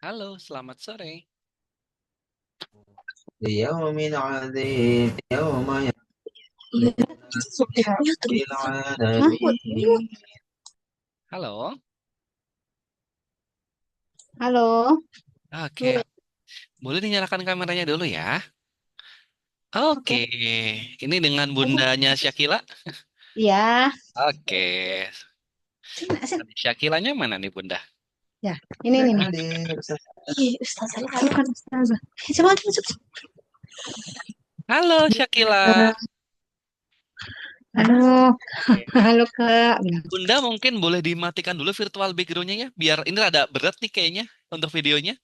Halo, selamat sore. ليوم عظيم يوم Iya, يأتي subtitlenya tuh. Hah? العالمين. Halo. Halo. Oke, boleh dinyalakan kameranya dulu ya. Oke, Oke. ini dengan bundanya Syakila. Iya. Oke, Sini, sini. Syakilanya mana nih bunda? Ya, ini nih. Hadir Ih, Ustazah, lu kan Ustazah. Coba masuk. Halo Syakila. Halo, Oke. halo Kak. Bilang, Bunda mungkin boleh dimatikan dulu virtual background-nya ya, biar ini rada berat nih kayaknya untuk videonya.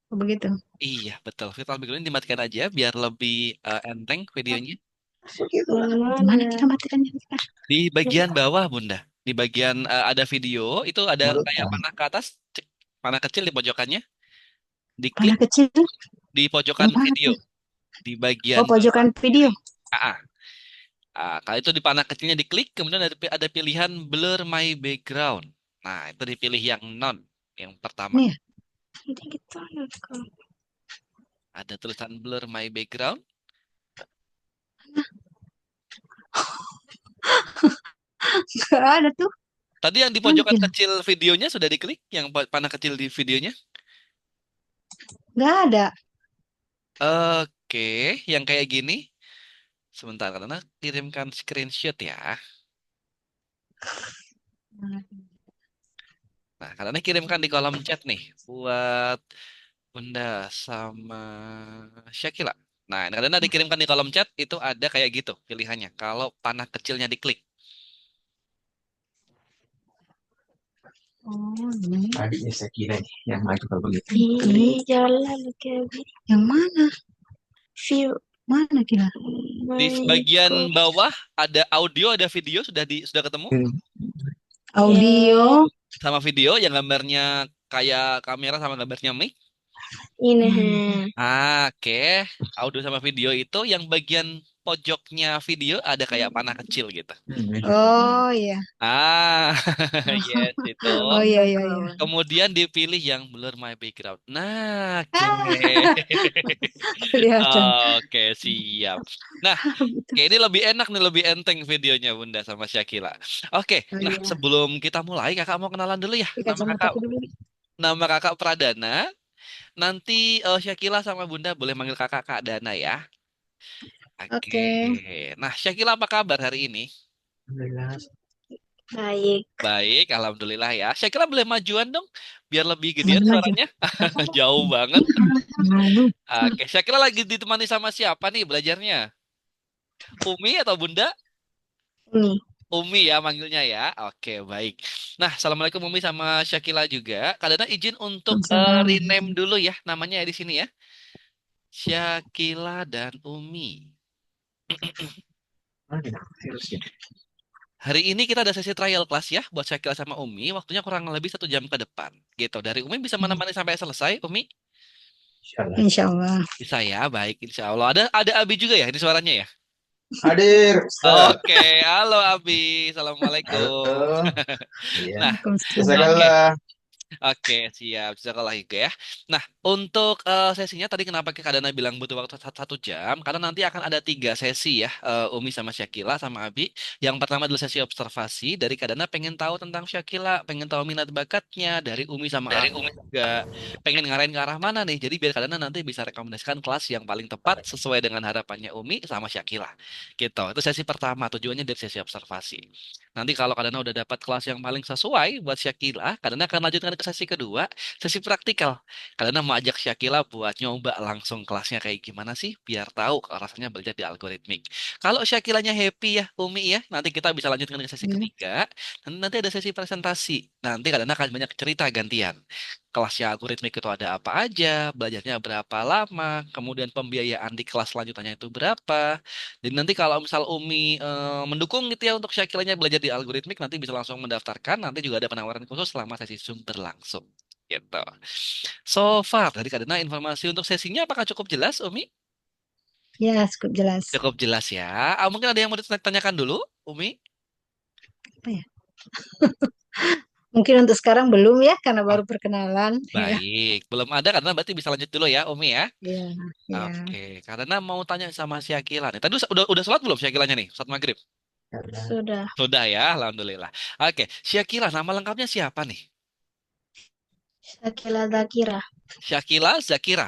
oh, begitu. Iya, betul. Virtual background dimatikan aja biar lebih enteng videonya. Begitu. Gimana kita matikannya? Di bagian bawah, Bunda. Di bagian ada video, itu ada kayak mulut. panah ke atas, panah kecil di pojokannya. Panah Diklik kecil di pojokan yang mana video, tuh? di bagian Oh, bawah pojokan kiri. video. Ah, kalau itu di panah kecilnya diklik, kemudian ada pilihan blur my background. Nah, itu dipilih yang non, yang pertama. Nih ya. Jadi gitu. Ada tulisan blur my background. Gak ada tuh. Tadi yang di pojokan Mungkin. kecil videonya sudah diklik, yang panah kecil di videonya. Gak ada. Oke, yang kayak gini. Sebentar, karena kirimkan screenshot ya. Nah, karena kirimkan di kolom chat nih buat Bunda sama Syakila. Nah, karena dikirimkan di kolom chat itu ada kayak gitu pilihannya. Kalau panah kecilnya diklik. Oh, ini. Adiknya saya kira nih yang maju kalau begitu. Ini jalan ke yang mana? View mana kira? Di bagian bawah ada audio, ada video sudah ketemu Audio. sama video yang gambarnya kayak kamera sama gambarnya mic. Ini. Oke. Audio sama video itu yang bagian pojoknya video ada kayak panah kecil gitu. Oh iya. Ah, yes itu. Oh iya iya iya. Kemudian dipilih yang blur my background. Nah, oke. Ah, kelihatan. Oke, siap. Nah, Gitu. oke, ini lebih enak nih, lebih enteng videonya Bunda sama Syakila. Oke, Oh nah iya. sebelum kita mulai, kakak mau kenalan dulu ya. Di Nama kakak, kacamataku dulu. nama kakak Pradana. Nanti Syakila sama Bunda boleh manggil kakak Kak Dana ya. Oke. Oke. Nah, Syakila apa kabar hari ini? Alhamdulillah. Baik. Baik, alhamdulillah ya. Syakila boleh majuan dong, biar lebih gedean Maju maju. suaranya. Jauh banget. Maju. Oke, Syakila lagi ditemani sama siapa nih belajarnya? Umi atau Bunda? Ini. Umi ya manggilnya ya. Oke, baik. Nah, Assalamualaikum Umi sama Syakila juga. Kadang izin untuk Salam. rename dulu ya namanya ya di sini ya. Syakila dan Umi. Mana virusnya? Hari ini kita ada sesi trial class ya buat Syakila sama Umi. Waktunya kurang lebih 1 jam ke depan. Gitu. Dari Umi bisa menemani sampai selesai, Umi? Insyaallah. Insya Allah. Bisa ya, baik. Insya Allah. Ada Abi juga ya ini suaranya ya? Hadir, Ustaz. Oke, halo Abi. Assalamualaikum. Halo. Iya. Nah, oke. Waalaikumsalam. Jazakallah. Oke, siap. Jazakallah juga ya. Nah, untuk sesinya tadi kenapa Kak Dana bilang butuh waktu 1 jam? Karena nanti akan ada 3 sesi ya, Umi sama Syakila sama Abi. Yang pertama adalah sesi observasi dari Kak Dana pengen tahu tentang Syakila, pengen tahu minat bakatnya. Dari Umi sama Dari Abi Umi. juga pengen ngarahin ke arah mana nih. Jadi biar Kak Dana nanti bisa rekomendasikan kelas yang paling tepat sesuai dengan harapannya Umi sama Syakila. Gitu. Itu sesi pertama. Tujuannya dari sesi observasi. Nanti kalau Kadana udah dapat kelas yang paling sesuai buat Syakila, Kadana akan lanjutkan ke sesi kedua, sesi praktikal. Kadana mau ajak Syakila buat nyoba langsung kelasnya kayak gimana sih, biar tahu rasanya belajar di algoritmik. Kalau Syakilanya happy ya, Umi ya, nanti kita bisa lanjutkan ke sesi Ya. ketiga. Dan nanti ada sesi presentasi. Nanti Kadana akan banyak cerita gantian. Kelasnya algoritmik itu ada apa aja, belajarnya berapa lama, kemudian pembiayaan di kelas selanjutnya itu berapa. Jadi nanti kalau misal Umi mendukung gitu ya untuk Syakilanya belajar di algoritmik nanti bisa langsung mendaftarkan. Nanti juga ada penawaran khusus selama sesi Zoom berlangsung. Gitu. So far dari Kadena informasi untuk sesinya apakah cukup jelas Umi? Ya, cukup jelas. Cukup jelas ya. Mungkin ada yang mau ditanyakan dulu Umi? Apa ya? Mungkin untuk sekarang belum ya, karena Oh, baru perkenalan. Ya, baik. Belum ada karena berarti bisa lanjut dulu ya, Umi ya. ya, ya. Oke, karena mau tanya sama Syakila nih. Tadi udah sholat belum Syakilanya nih? Sholat maghrib? Karena Sudah. Sudah ya, alhamdulillah. Oke, Syakila nama lengkapnya siapa nih? Shakila Zakira. Syakila Zakira.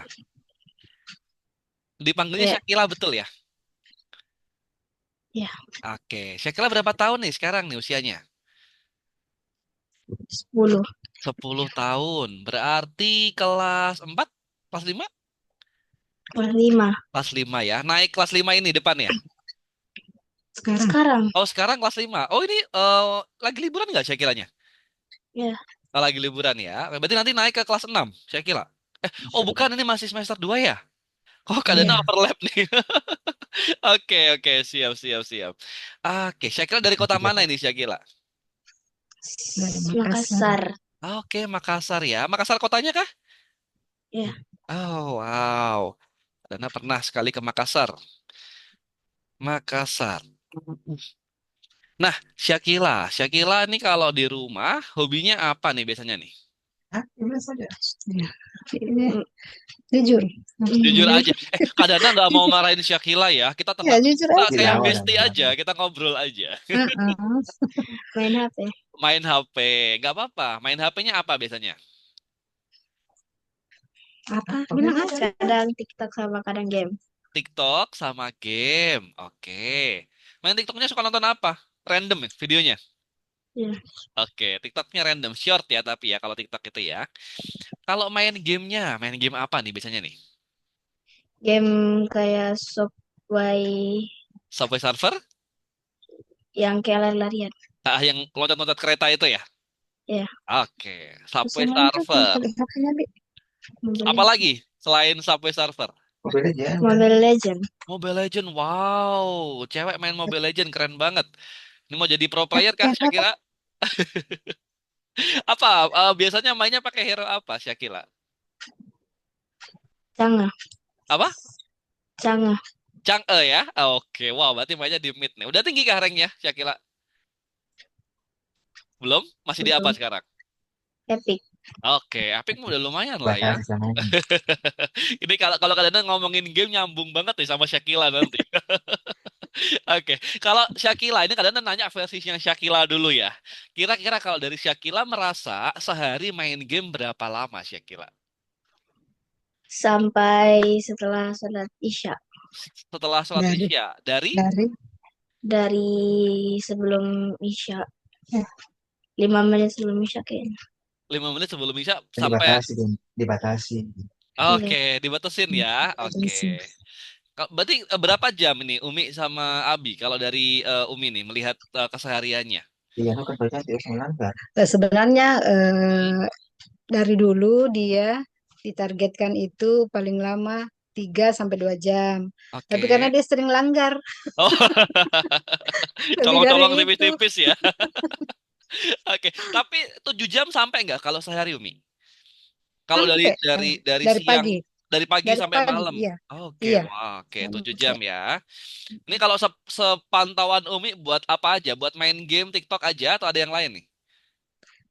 Dipanggilnya Ya, Syakila betul ya? ya, Oke, Syakila berapa tahun nih sekarang nih usianya? 10. 10 tahun. Berarti kelas 4, kelas 5, Kelas 5. kelas 5 ya. Naik kelas 5 ini depan ya. Sekarang. Oh, sekarang kelas 5. Oh, ini lagi liburan nggak Syakilanya? Ya, Oh, lagi liburan ya. Berarti nanti naik ke kelas 6 Syakila. Oh, insya Allah. bukan, ini masih semester 2 ya? Oh, iya. keadaannya overlap nih. Oke, oke, siap, siap, siap. Oke, Syakila dari kota mana ini Syakila? Dari Makassar. Oke, Makassar ya. Makassar kotanya kah? Ya, Oh, wow. Dana pernah sekali ke Makassar. Makassar. Nah, Syakila ini kalau di rumah hobinya apa nih biasanya nih? Hah? Gimana saja? ya. Ini jujur. Jujur aja. Kak Dana nggak mau marahin Syakila ya. Kita Ya, teman, jujur kita aja. kayak Tidak, bestie tidak. aja. Kita ngobrol aja. Heeh. Main HP. Main HP, nggak apa-apa. Main HP-nya apa biasanya? Apa? Bilang aja. Kadang TikTok sama kadang game. TikTok sama game. Oke. Main TikToknya suka nonton apa? Random ya videonya? Ya, Oke, TikToknya random. Short ya tapi ya kalau TikTok itu ya. Kalau main gamenya, main game apa nih biasanya nih? game kayak Subway Subway Surfer? yang kayak lari-larian. Ah, yang loncat-loncat kereta itu ya? Ya. Oke, Terus Subway yang lain tuh Surfer. pakai HP-nya, Bi. Mobile Legends. Apalagi selain Subway Surfer? Mobile Legends. Mobile Legend. Mobile Legend, wow, cewek main Mobile Legend keren banget. Ini mau jadi pro player kah Syakila? Apa? Biasanya mainnya pakai hero apa Syakila? Cangah. Apa? Cangah. Chang'e ya? Oke, wow, berarti mainnya di mid nih. Udah tinggi kah ranknya Syakila? Belum? Masih di apa Belum. sekarang? Epic. Oke, Epic mah udah lumayan lah ya. Batasi sama ini. Ini kalau kalau kalian ngomongin game nyambung banget nih sama Syakila nanti. Oke, kalau Syakila ini kalian nanya versinya Syakila dulu ya. Kira-kira kalau dari Syakila merasa sehari main game berapa lama Syakila? Sampai setelah sholat Isya. Setelah sholat Isya dari Dari dari sebelum Isya. 5 menit sebelum Isya kayaknya. 5 menit sebelum Isya sampai Dibatasi, dibatasi. Iya. oke, dibatasin ya. Oke. Berarti berapa jam ini Umi sama Abi kalau dari Umi nih melihat kesehariannya? Iya, kan kerjanya tidak melanggar. Sebenarnya Hmm? dari dulu dia ditargetkan itu paling lama 3 sampai 2 jam. Tapi karena Oke. dia sering langgar Oh, lebih dari colong-colong itu. tipis-tipis ya. Oke, tapi 7 jam sampai nggak kalau sehari Umi? Kalau dari Sampai dari dari dari siang, pagi, dari pagi dari sampai pagi, malam. iya, Oke, iya. wah, oke, 7 jam Sampai ya. Ini kalau sepantauan Umi buat apa aja? Buat main game TikTok aja atau ada yang lain nih?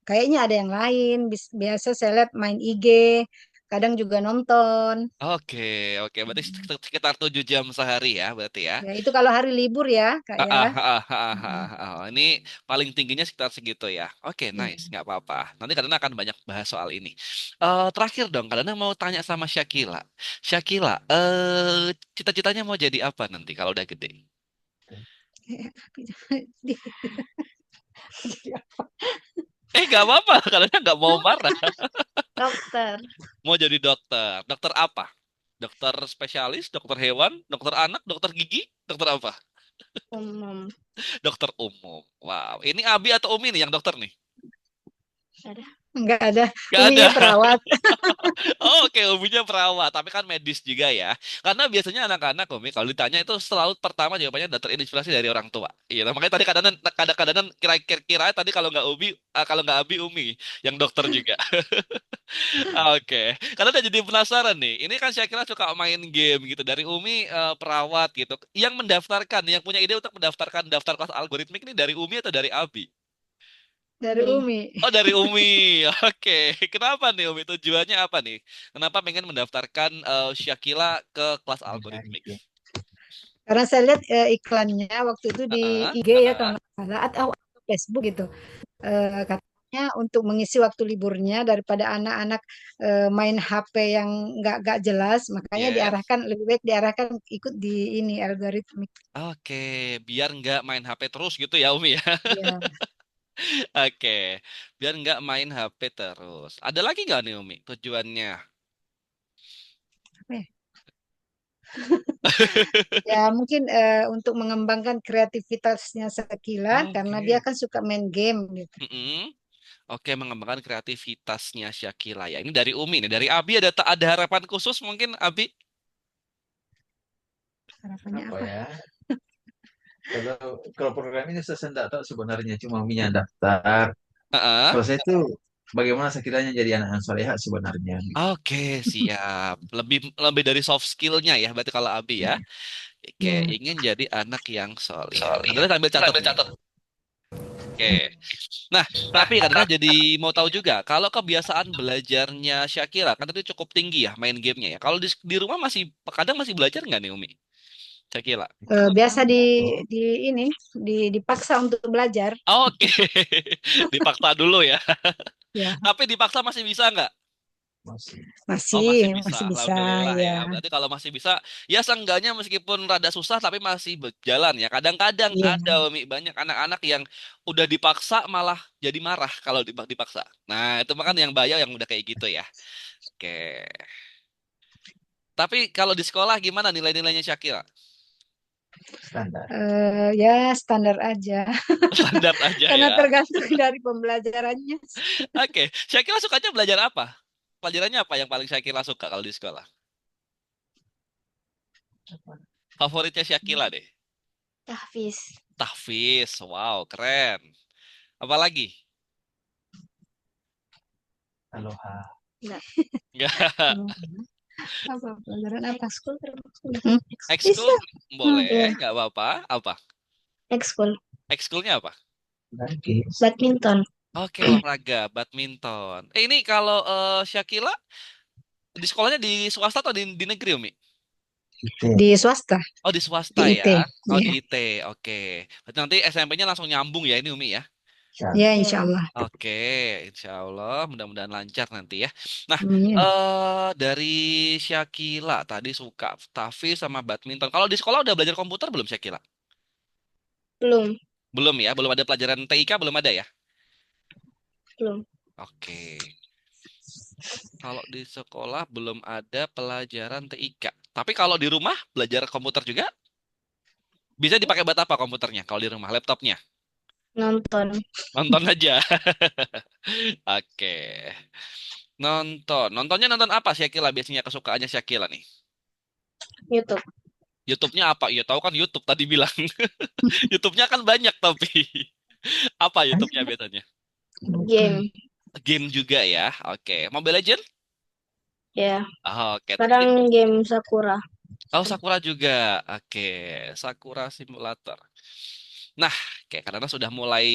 kayaknya ada yang lain. Biasa saya lihat main IG, kadang juga nonton. Oke, oke, berarti sekitar 7 jam sehari ya, berarti ya. Ya itu kalau hari libur ya, Kak Ah, ya. ah, ah, ah, ah, Mm, ah. Ini paling tingginya sekitar segitu ya. Oke, iya. nice, nggak apa-apa. Nanti kadang akan banyak bahas soal ini. Terakhir dong, kadang mau tanya sama Syakila. Syakila, cita-citanya mau jadi apa nanti kalau udah gede? Nggak apa-apa, kadang nggak mau marah. Dokter. Mau jadi dokter. Dokter apa? Dokter spesialis, dokter hewan, dokter anak, dokter gigi, dokter apa? Umum. Dokter umum. Wow, ini Abi atau Umi nih yang dokter nih? Ada? Enggak ada. Gak ada. Uminya perawat. Oh, oke, Uminya perawat, tapi kan medis juga ya. Karena biasanya anak-anak Umi kalau ditanya itu selalu pertama jawabannya terinspirasi dari orang tua. Iya, makanya tadi kadang-kadang kira-kira tadi kalau nggak Umi, kalau nggak Abi Umi yang dokter juga. Oke, karena udah jadi penasaran nih. Ini kan saya kira suka main game gitu. Dari Umi perawat gitu. Yang mendaftarkan, yang punya ide untuk mendaftarkan daftar kelas algoritmik ini dari Umi atau dari Abi? dari Umi. Oh, dari Umi. Oke. Kenapa nih Umi? Tujuannya apa nih? Kenapa pengen mendaftarkan Syakila ke kelas Menarik algoritmik? ya. Karena saya lihat iklannya waktu itu di Heeh, IG ya heeh. kalau nggak salah atau Facebook gitu. Katanya untuk mengisi waktu liburnya daripada anak-anak main HP yang nggak jelas, makanya Yes. lebih baik diarahkan ikut di ini algoritmik. Oke, biar nggak main HP terus gitu ya Umi ya. Ya, Oke, biar nggak main HP terus. Ada lagi nggak nih Umi tujuannya? apa ya? Ya, mungkin untuk mengembangkan kreativitasnya Sakila karena dia Oke. kan suka main game gitu. Mm-mm. Oke, mengembangkan kreativitasnya Syakila ya. Ini dari Umi nih. Dari Abi ada harapan khusus mungkin Abi? Harapannya Apa apa? ya? Kalau program ini saya tidak tahu sebenarnya, cuma minat daftar. Heeh. Kalau saya itu bagaimana sekiranya jadi anak yang soleha sebenarnya. Oke, siap. Lebih lebih dari soft skillnya ya. Berarti kalau Abi ya. Oke, Ya. ingin jadi anak yang soleh. Adalah sambil catat nih. Oke. Nah, tapi karena jadi mau tahu juga, kalau kebiasaan belajarnya Syakira kan tadi cukup tinggi ya main gamenya ya. Kalau di rumah masih kadang masih belajar nggak nih Umi? Syakira. Biasa di ini dipaksa untuk belajar. Oke, dipaksa dulu ya. Ya, Tapi dipaksa masih bisa nggak? Masih. Oh masih masih bisa, masih bisa alhamdulillah ya. ya. Berarti kalau masih bisa, ya seenggaknya meskipun rada susah tapi masih berjalan ya. Kadang-kadang Iya. ada Umi, banyak anak-anak yang udah dipaksa malah jadi marah kalau dipaksa. Nah itu kan yang bahaya yang udah kayak gitu ya. Oke. Tapi kalau di sekolah gimana nilai-nilainya Syakira? Standar. Ya standar aja Standar aja karena ya. tergantung dari pembelajarannya. Oke, Syakira sukanya belajar apa? Pelajarannya apa yang paling Syakira suka kalau di sekolah? Favoritnya Syakira deh. Tahfiz. Tahfiz, wow, keren. Apalagi? Aloha. Enggak. Enggak. Apa pelajaran apa? Ekskul termasuk. Hmm? Ekskul Bisa. boleh, Ya, nggak apa-apa. Apa? ekskul. Ekskulnya apa? Lagi. Badminton. Oke, olahraga, badminton. Ini kalau Syakila di sekolahnya di swasta atau di negeri, Umi? Itu. Di swasta, Oh, di di swasta ya. IT. Oh, di Ya, IT. Oke. Berarti nanti SMP-nya langsung nyambung ya ini, Umi ya. ya Ya. insya Allah. Oke, insya Allah mudah-mudahan lancar nanti ya. Nah, Amin. dari Syakila tadi suka tahfiz sama badminton. Kalau di sekolah udah belajar komputer belum Syakila? Belum. Belum ya, belum ada pelajaran TIK belum ada ya? Belum. Oke. Kalau di sekolah belum ada pelajaran TIK. Tapi kalau di rumah belajar komputer juga bisa dipakai buat apa komputernya? Kalau di rumah, laptopnya Nonton nonton aja. Oke. Nontonnya nonton apa Syakila biasanya kesukaannya Syakila nih? YouTube. YouTube-nya apa? Ya tahu kan YouTube tadi bilang. YouTube-nya kan banyak tapi apa YouTube-nya biasanya? Game. Game juga ya. Oke. Mobile Legend? Ya. Oke. Kadang game Sakura. Oh, Sakura juga. Oke, Sakura Simulator. Nah, kayak karena sudah mulai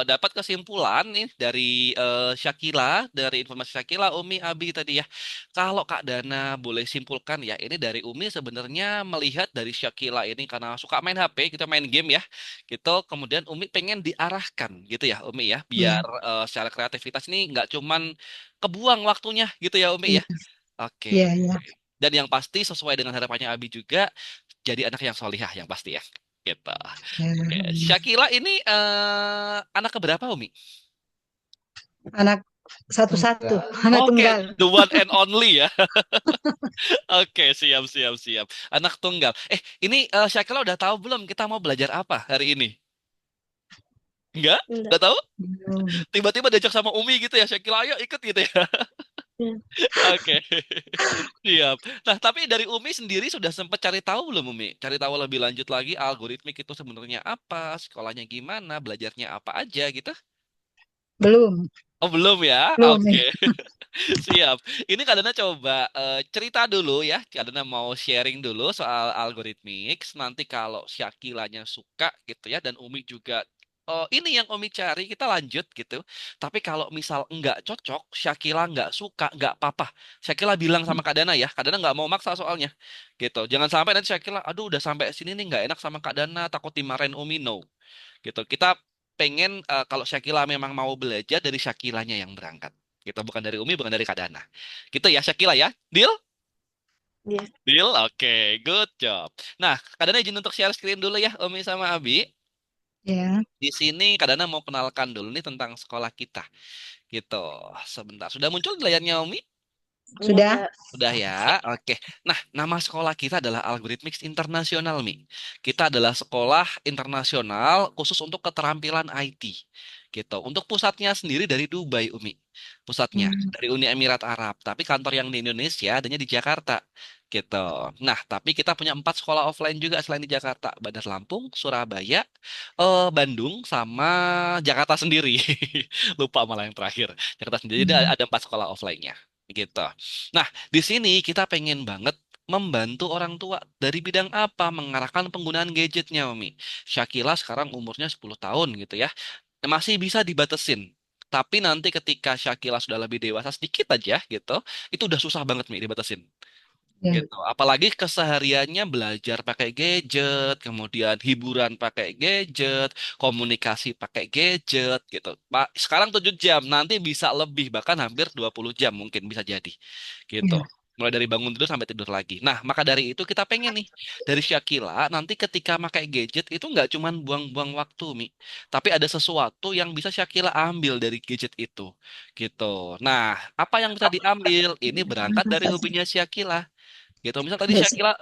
dapat kesimpulan nih dari Syakila, dari informasi Syakila, Umi, Abi tadi ya. Kalau Kak Dana boleh simpulkan ya, ini dari Umi sebenarnya melihat dari Syakila ini karena suka main HP, kita main game ya, gitu. Kemudian Umi pengen diarahkan gitu ya, Umi ya, biar Ya, secara kreativitas ini nggak cuman kebuang waktunya gitu ya, Umi ya, ya. Oke. ya, ya. Dan yang pasti sesuai dengan harapannya Abi juga jadi anak yang solihah yang pasti ya. Gitu. Ya, Oke. amin. Syakila ini anak keberapa Umi? Anak satu-satu, Tunggal. anak Oke, tunggal. the one and only ya. Oke, siap siap siap. Anak tunggal. Ini Syakila udah tahu belum kita mau belajar apa hari ini? Enggak? Enggak. Enggak tahu? Belum. Tiba-tiba diajak sama Umi gitu ya, Syakila ayo ikut gitu ya. Ya. Oke. Siap. Nah, tapi dari Umi sendiri sudah sempat cari tahu belum Umi? Cari tahu lebih lanjut lagi algoritmik itu sebenarnya apa, sekolahnya gimana, belajarnya apa aja gitu? Belum. Oh, belum ya? Belum Oke, nih. siap. Ini Kadana coba cerita dulu ya. Kadana mau sharing dulu soal algoritmik. Nanti kalau Syakilanya suka gitu ya dan Umi juga ini yang Umi cari, kita lanjut gitu. Tapi kalau misal nggak cocok, Syakila nggak suka, nggak apa-apa. Syakila bilang sama Kak Dana ya, Kak Dana nggak mau maksa soalnya, gitu. Jangan sampai nanti Syakila, aduh udah sampai sini nih nggak enak sama Kak Dana, takut dimarahin Umi, no. Gitu. Kita pengen kalau Syakila memang mau belajar dari Syakilanya yang berangkat. Gitu, bukan dari Umi, bukan dari Kak Dana. Gitu ya Syakila ya, deal? Iya. Deal, oke, good job. Nah, Kak Dana izin untuk share screen dulu ya, Umi sama Abi. Ya, Di sini Kak Dana mau kenalkan dulu nih tentang sekolah kita. Gitu. Sebentar. Sudah muncul di layarnya Umi? sudah. Udah. Sudah ya. Oke. Nah, nama sekolah kita adalah Algorithmics Internasional, Mi. Kita adalah sekolah internasional khusus untuk keterampilan IT. Gitu. Untuk pusatnya sendiri dari Dubai, Umi. Pusatnya Hmm. dari Uni Emirat Arab. Tapi kantor yang di Indonesia adanya di Jakarta. Gitu. Nah, tapi kita punya 4 sekolah offline juga selain di Jakarta. Bandar Lampung, Surabaya, Bandung, sama Jakarta sendiri. Lupa malah yang terakhir. Jakarta sendiri. Jadi Hmm. ada 4 sekolah offline-nya. Gitu. Nah, di sini kita pengen banget membantu orang tua dari bidang apa? Mengarahkan penggunaan gadgetnya, Umi. Syakila sekarang umurnya 10 tahun gitu ya. Masih bisa dibatesin. Tapi nanti ketika Syakila sudah lebih dewasa sedikit aja gitu, itu udah susah banget Mi dibatesin Ya, gitu. Apalagi kesehariannya belajar pakai gadget, kemudian hiburan pakai gadget, komunikasi pakai gadget gitu. Pak, sekarang 7 jam, nanti bisa lebih bahkan hampir 20 jam mungkin bisa jadi. Gitu. ya. Mulai dari bangun tidur sampai tidur lagi. Nah, maka dari itu kita pengen nih dari Syakila nanti ketika pakai gadget itu nggak cuman buang-buang waktu, Mi. Tapi ada sesuatu yang bisa Syakila ambil dari gadget itu. Gitu. Nah, apa yang bisa diambil? Ini berangkat dari hobinya Syakila. Gitu. Misal tadi Yes. Syakila,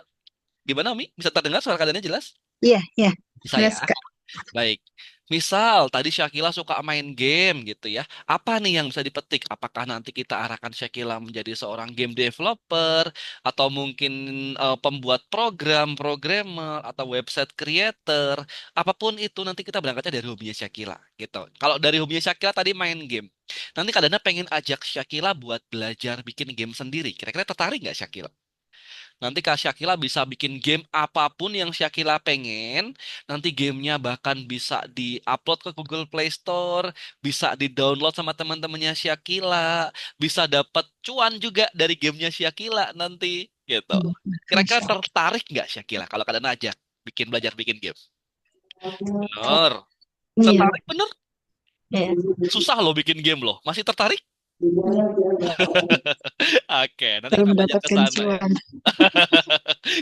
gimana Mi? Bisa terdengar suara keadaannya jelas? Iya, iya. Bisa ya? Jelas, Kak. Baik. Misal tadi Syakila suka main game gitu ya. Apa nih yang bisa dipetik? Apakah nanti kita arahkan Syakila menjadi seorang game developer atau mungkin pembuat program, programmer atau website creator? Apapun itu nanti kita berangkatnya dari hobinya Syakila gitu. Kalau dari hobinya Syakila tadi main game. Nanti kadang pengen ajak Syakila buat belajar bikin game sendiri. Kira-kira tertarik nggak Syakila? Nanti Kak Syakila bisa bikin game apapun yang Syakila pengen. Nanti gamenya bahkan bisa di-upload ke Google Play Store, bisa di-download sama teman-temannya Syakila, bisa dapat cuan juga dari gamenya Syakila nanti, gitu. Iya, Kira-kira Masya Allah. tertarik nggak Syakila kalau kalian ajak bikin belajar bikin game? Bener. Iya, Tertarik bener? Iya. Susah loh bikin game loh. Masih tertarik? Oke, nanti baru kita belajar ke mendapatkan sana ya. cuan.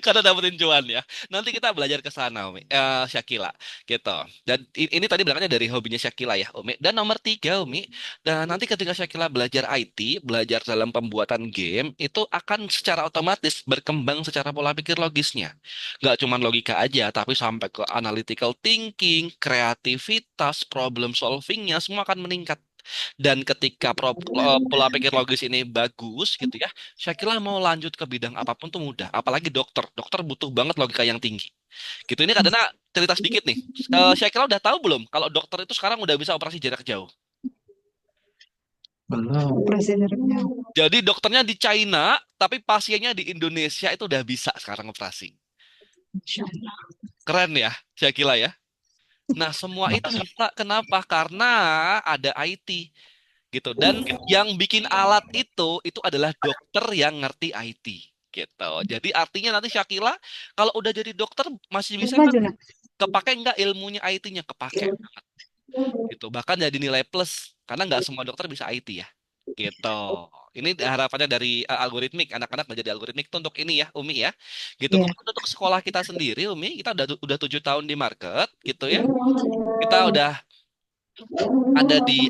Karena dapetin cuan ya. Nanti kita belajar ke sana, Umi. Syakila, gitu. Dan ini tadi berangkatnya dari hobinya Syakila ya, Umi. Dan nomor 3, Umi. Dan nanti ketika Syakila belajar IT, belajar dalam pembuatan game, itu akan secara otomatis berkembang secara pola pikir logisnya. Nggak cuma logika aja, tapi sampai ke analytical thinking, kreativitas, problem solvingnya, semua akan meningkat. Dan ketika pola pikir logis ini bagus gitu ya, Syakila mau lanjut ke bidang apapun tuh mudah. Apalagi dokter. Dokter butuh banget logika yang tinggi. Gitu ini karena cerita sedikit nih. Syakila udah tahu belum kalau dokter itu sekarang udah bisa operasi jarak jauh. Belum. Presidennya. Jadi dokternya di China, tapi pasiennya di Indonesia itu udah bisa sekarang operasi. Masya Allah. Keren ya, Syakila ya. Nah, semua itu Mas, bisa kenapa? Karena ada IT gitu. Dan yang bikin alat itu adalah dokter yang ngerti IT gitu. Jadi artinya nanti Syakila kalau udah jadi dokter masih bisa nggak Maju, nak. kepake nggak ilmunya IT-nya kepake gitu. Bahkan jadi nilai plus karena nggak semua dokter bisa IT ya. Gitu. Ini harapannya dari algoritmik anak-anak menjadi algoritmik itu untuk ini ya Umi ya. Gitu. Iya. Kemudian untuk sekolah kita sendiri Umi kita udah 7 tahun di market gitu ya. Kita udah ada di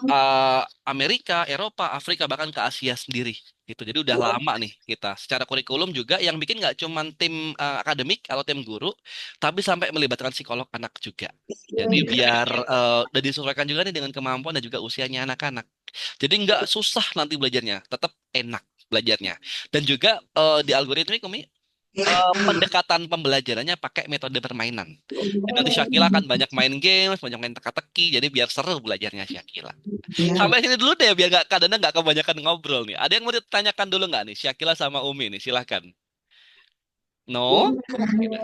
Amerika, Eropa, Afrika, bahkan ke Asia sendiri. Gitu. Jadi udah lama nih kita. Secara kurikulum juga yang bikin nggak cuma tim akademik atau tim guru, tapi sampai melibatkan psikolog anak juga. Jadi biar udah disesuaikan juga nih dengan kemampuan dan juga usianya anak-anak. Jadi nggak susah nanti belajarnya, tetap enak belajarnya. Dan juga di algoritmik Umi, pendekatan pembelajarannya pakai metode permainan. Jadi nanti Syakila akan banyak main games, banyak main teka-teki, jadi biar seru belajarnya Syakila. Iya. Sampai sini dulu deh, biar gak, kadang nggak kebanyakan ngobrol nih. Ada yang mau ditanyakan dulu nggak nih, Syakila sama Umi nih, silahkan. No?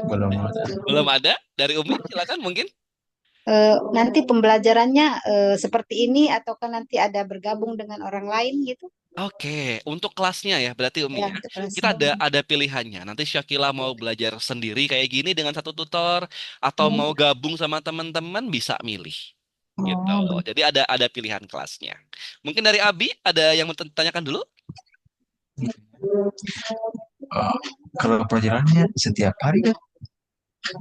belum ada. Belum ada? Dari Umi, silakan mungkin. nanti pembelajarannya seperti ini ataukah nanti ada bergabung dengan orang lain gitu? Oke, untuk kelasnya ya, berarti Umi Ya, ya. untuk Kita kelasnya. ada pilihannya. Nanti Syakila mau belajar sendiri kayak gini dengan satu tutor, atau mau gabung sama teman-teman bisa milih. Gitu. Oh, begitu. Jadi ada pilihan kelasnya. Mungkin dari Abi ada yang mau tanyakan dulu? Oh, kalau pelajarannya setiap hari kan?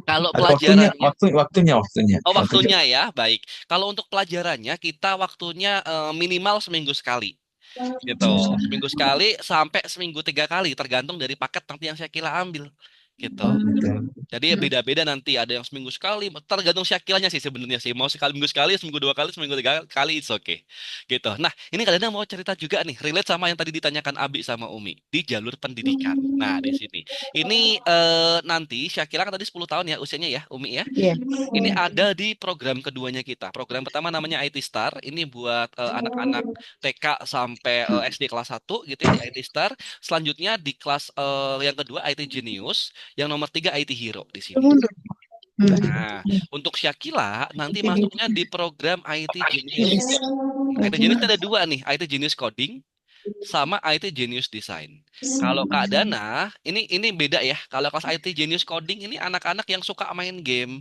Kalau Ada waktunya, pelajarannya, waktunya. oh Waktunya. waktunya ya, baik. Kalau untuk pelajarannya kita waktunya minimal seminggu sekali. Gitu, seminggu sekali sampai seminggu 3 kali, tergantung dari paket nanti yang Syakila ambil. Gitu. Oh, gitu. Jadi beda-beda nanti, ada yang seminggu sekali, tergantung syakilanya sih sebenarnya sih. Mau sekali minggu sekali, seminggu 2 kali, seminggu 3 kali, it's okay. Gitu. Nah, ini kadang mau cerita juga nih, relate sama yang tadi ditanyakan Abi sama Umi di jalur pendidikan. Nah, di sini. Ini nanti Syakila kan tadi 10 tahun ya usianya ya, Umi ya. Iya. Ini ada di program keduanya kita. Program pertama namanya IT Star. Ini buat anak-anak TK sampai SD kelas 1 gitu ya di IT Star. Selanjutnya di kelas yang kedua IT Genius, yang nomor 3 IT Hero di sini. Nah, untuk Syakila nanti masuknya di program IT Genius. IT Genius ada dua nih, IT Genius Coding sama IT Genius Design. Kalau Kak Dana, ini beda ya. Kalau kelas IT Genius Coding ini anak-anak yang suka main game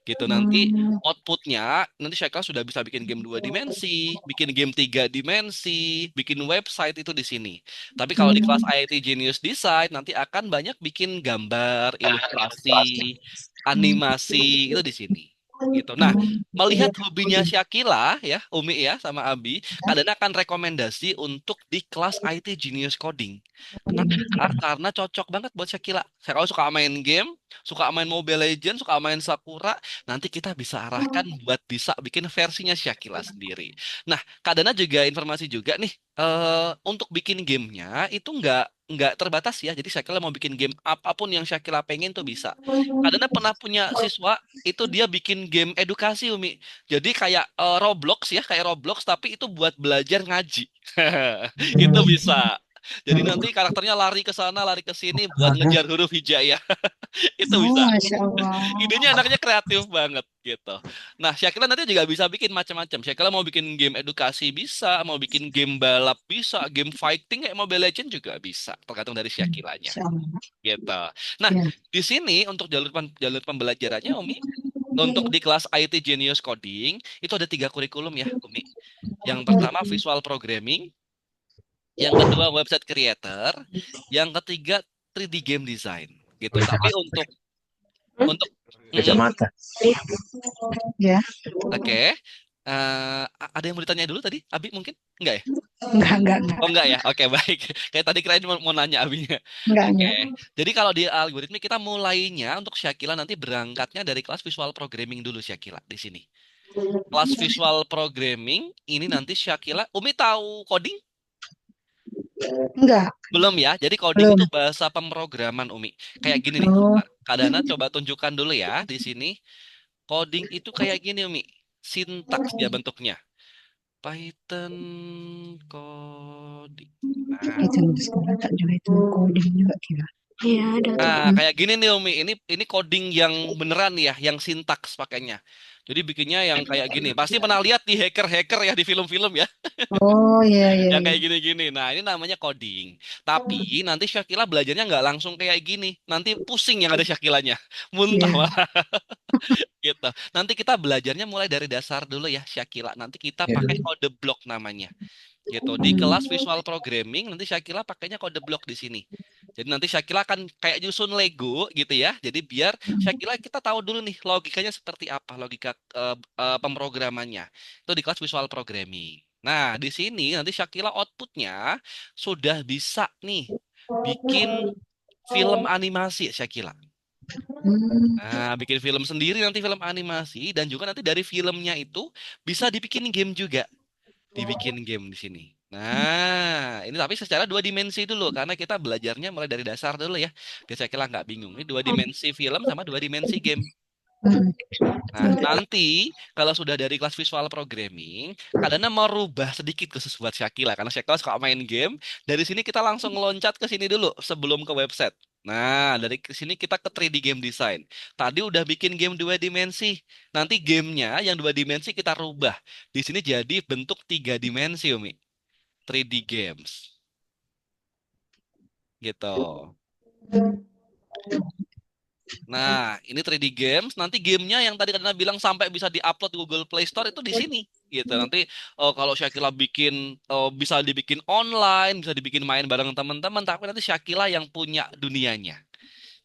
gitu. Nanti outputnya nanti Syakila sudah bisa bikin game 2 dimensi, bikin game 3 dimensi, bikin website itu di sini. Tapi kalau di kelas IT Genius Design nanti akan banyak bikin gambar, ilustrasi, animasi itu di sini. Gitu. Nah, melihat hobinya Syakila ya, Umi ya sama Abi, Kak akan rekomendasi untuk di kelas IT Genius Coding. Kenapa? Karena cocok banget buat Syakila. Saya kalau suka main game, suka main Mobile Legends, suka main Sakura, nanti kita bisa arahkan buat bisa bikin versinya Syakila sendiri. Nah, Kak juga informasi juga nih, untuk bikin gamenya itu nggak terbatas ya. Jadi Syakila mau bikin game apapun yang Syakila pengen tuh bisa. Kak pernah punya siswa itu dia bikin game edukasi Umi. Jadi kayak Roblox ya, kayak Roblox tapi itu buat belajar ngaji. Itu bisa. Jadi nanti karakternya lari ke sana, lari ke sini buat ngejar huruf hijaiyah. Itu Oh, bisa. Masya Allah. Idenya anaknya kreatif banget gitu. Nah, Syakila nanti juga bisa bikin macam-macam. Syakila mau bikin game edukasi bisa, mau bikin game balap bisa, game fighting kayak Mobile Legends juga bisa, tergantung dari Syakilanya Masya Allah. gitu. Nah, Ya. di sini untuk jalur pembelajarannya Umi, untuk di kelas IT Genius Coding itu ada 3 kurikulum ya, Umi. Yang pertama visual programming, yang kedua website creator, yang ketiga 3D game design gitu. Tapi Kacamata. untuk mm, Kacamata. Ya. oke. Ada yang mau ditanya dulu tadi? Abi mungkin? Enggak ya? Enggak. Oh enggak ya? Oke, baik. Kayak tadi kirain mau nanya Abinya. Oke. Enggak. Jadi kalau di algoritma kita mulainya untuk Syakila nanti berangkatnya dari kelas visual programming dulu Syakila di sini. Kelas visual programming ini nanti Syakila, Umi tahu coding? Enggak. Belum ya. Jadi coding Belum. itu bahasa pemrograman Umi. Kayak gini nih. Oh, Kak Dana coba tunjukkan dulu ya di sini. Coding itu kayak gini Umi. Sintaks dia bentuknya. Python coding. Nah, itu di sekolah tak juga itu coding juga kira. Iya, ada tuh. Kayak gini nih Umi, ini coding yang beneran ya, yang sintaks pakainya. Jadi bikinnya yang kayak gini. Pasti pernah lihat di hacker-hacker ya di film-film ya, Oh, iya iya yang iya. kayak gini-gini. Nah, ini namanya coding. Tapi nanti Syakila belajarnya nggak langsung kayak gini. Nanti pusing yang ada Syakilanya, muntah Iya. malah gitu. Nanti kita belajarnya mulai dari dasar dulu ya Syakila. Nanti kita Ya. pakai kode blok namanya. Gitu. Di kelas visual programming nanti Syakila pakainya kode blok di sini. Jadi nanti Syakila akan kayak nyusun Lego gitu ya. Jadi biar Syakila kita tahu dulu nih logikanya seperti apa, logika pemrogramannya. Itu di kelas visual programming. Nah, di sini nanti Syakila outputnya sudah bisa nih bikin film animasi Syakila. Hmm. Nah, bikin film sendiri nanti film animasi dan juga nanti dari filmnya itu bisa dibikin game juga. Dibikin game di sini. Nah, ini tapi secara 2 dimensi dulu karena kita belajarnya mulai dari dasar dulu ya. Biar saya kira nggak bingung. Ini 2 dimensi film sama 2 dimensi game. Hmm. Nah, nanti kalau sudah dari kelas visual programming, kadang merubah sedikit khusus buat Syakila karena Syakila suka main game. Dari sini kita langsung loncat ke sini dulu sebelum ke website. Nah, dari sini kita ke 3D game design. Tadi udah bikin game dua dimensi. Nanti gamenya yang dua dimensi kita rubah. Di sini jadi bentuk tiga dimensi, Umi. 3D games. Gitu. Nah, ini 3D games. Nanti gamenya yang tadi Kadana bilang sampai bisa diupload di Google Play Store itu di sini. Gitu. Nanti kalau Syakila bikin, bisa dibikin online, bisa dibikin main bareng teman-teman. Tapi nanti Syakila yang punya dunianya.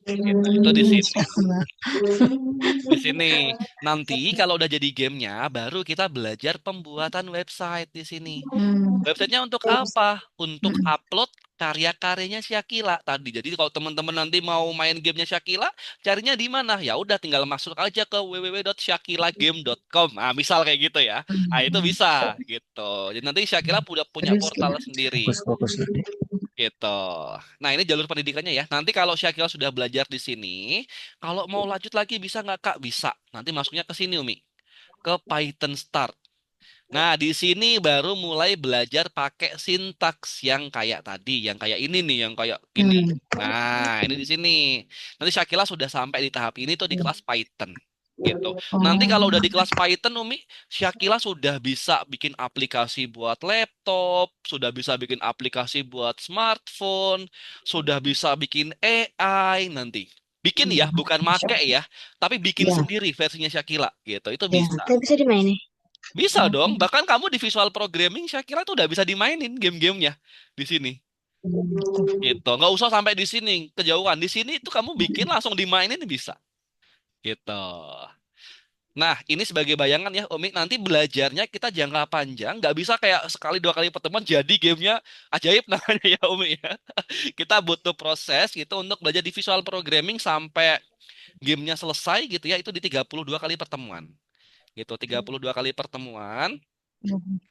Gitu. Itu di sini. Insyaallah. Di sini. Nanti kalau udah jadi gamenya, baru kita belajar pembuatan website di sini. Hmm. Websitenya untuk apa? Untuk upload karya-karyanya Syakila tadi. Jadi kalau teman-teman nanti mau main gamenya Syakila, carinya di mana? Ya udah tinggal masuk aja ke www.syakilagame.com. Ah, misal kayak gitu ya. Ah, itu bisa gitu. Jadi nanti Syakila punya punya Terus portal sendiri Fokus nanti. gitu. Nah, ini jalur pendidikannya ya. Nanti kalau Syakila sudah belajar di sini, kalau mau lanjut lagi bisa nggak Kak? Bisa. Nanti masuknya ke sini Umi, ke Python Start. Nah, di sini baru mulai belajar pakai sintaks yang kayak tadi, yang kayak ini nih, yang kayak gini. Nah, ini di sini. Nanti Syakila sudah sampai di tahap ini tuh di kelas Python. Gitu. Nanti kalau udah di kelas Python, Umi, Syakila sudah bisa bikin aplikasi buat laptop, sudah bisa bikin aplikasi buat smartphone, sudah bisa bikin AI nanti. Bikin ya, bukan Masya make Allah. ya, tapi bikin Ya, sendiri versinya Syakila gitu. Itu ya. bisa. Kayak bisa dimainin. Bisa dong, bahkan kamu di visual programming saya kira tuh udah bisa dimainin game-gamenya di sini. Gitu. Nggak usah sampai di sini kejauhan. Di sini itu kamu bikin langsung dimainin bisa. Gitu. Nah, ini sebagai bayangan ya, Umi. Nanti belajarnya kita jangka panjang, nggak bisa kayak sekali dua kali pertemuan jadi gamenya ajaib namanya ya, Umi ya. Kita butuh proses gitu untuk belajar di visual programming sampai gamenya selesai gitu ya, itu di 32 kali pertemuan. Gitu, 32 kali pertemuan.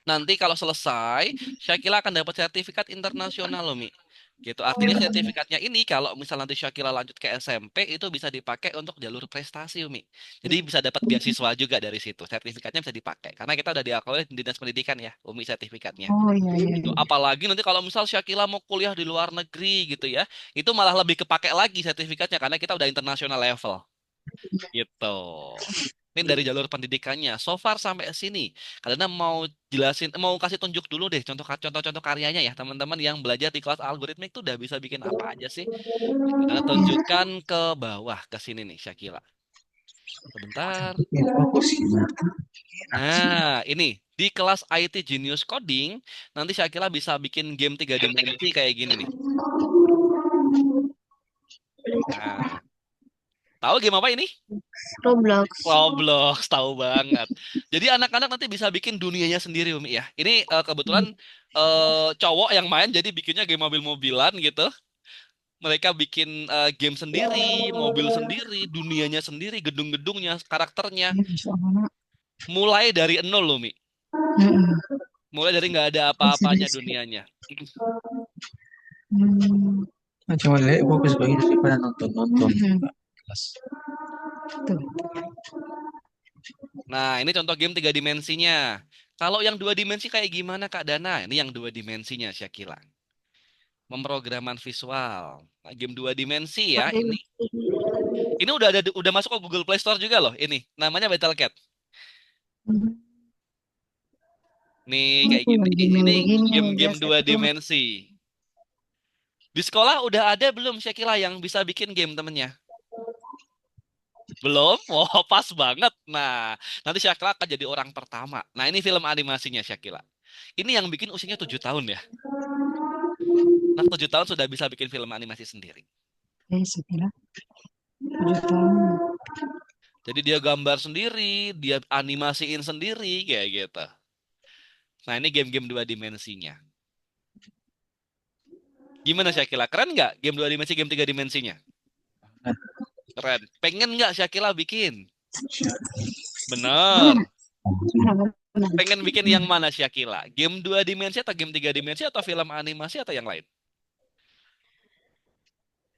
Nanti kalau selesai, Syakila akan dapat sertifikat internasional loh, Mi. Gitu. Artinya sertifikatnya ini kalau misal nanti Syakila lanjut ke SMP itu bisa dipakai untuk jalur prestasi, Umi. Jadi bisa dapat beasiswa juga dari situ. Sertifikatnya bisa dipakai karena kita udah diakui di Dinas Pendidikan ya, Umi sertifikatnya. Oh iya iya Gitu. iya. Apalagi nanti kalau misal Syakila mau kuliah di luar negeri gitu ya, itu malah lebih kepake lagi sertifikatnya karena kita udah international level. Gitu. Ini dari jalur pendidikannya. So far sampai sini. Karena mau jelasin, mau kasih tunjuk dulu deh contoh-contoh karyanya ya teman-teman yang belajar di kelas algoritmik tuh udah bisa bikin apa aja sih? Karena tunjukkan ke bawah ke sini nih Syakila. Sebentar. Fokus ya. Nah, ini di kelas IT Genius Coding nanti Syakila bisa bikin game tiga dimensi kayak gini nih. Nah, tahu game apa ini? Roblox. Roblox, tahu banget. Jadi anak-anak nanti bisa bikin dunianya sendiri, Umi ya. Ini kebetulan cowok yang main, jadi bikinnya game mobil-mobilan gitu. Mereka bikin game sendiri, mobil sendiri, dunianya sendiri, gedung-gedungnya, karakternya. Ya, Masya Allah, Nak. Mulai dari nol, Umi. Mm-mm. Mulai dari nggak ada Oh, apa-apanya serius. dunianya. Hmm. Cuma lihat fokus begini daripada nonton-nonton. Mm-mm. Kelas. Tuh. Nah, ini contoh game tiga dimensinya. Kalau yang dua dimensi kayak gimana, Kak Dana? Ini yang dua dimensinya, Syakila. Pemrograman visual. Nah, game dua dimensi ya ini. Ini udah masuk ke Google Play Store juga loh ini. Namanya Battlecat. Nih kayak Oh, gini. Ini begini game-game biasa dua tuh. dimensi. Di sekolah udah ada belum Syakila yang bisa bikin game temennya? Belum? Wah, pas banget. Nah, nanti Syakila akan jadi orang pertama. Nah, ini film animasinya Syakila. Ini yang bikin usianya 7 tahun ya. Nah, 7 tahun sudah bisa bikin film animasi sendiri. Saya kira 7 tahun. Jadi dia gambar sendiri, dia animasiin sendiri kayak gitu. Nah, ini game-game dua dimensinya. Gimana Syakila? Keren nggak game dua dimensi, game tiga dimensinya? Keren. Pengen nggak Syakila bikin? Bener. Benar. Pengen bikin yang mana Syakila? Game dua dimensi atau game tiga dimensi atau film animasi atau yang lain?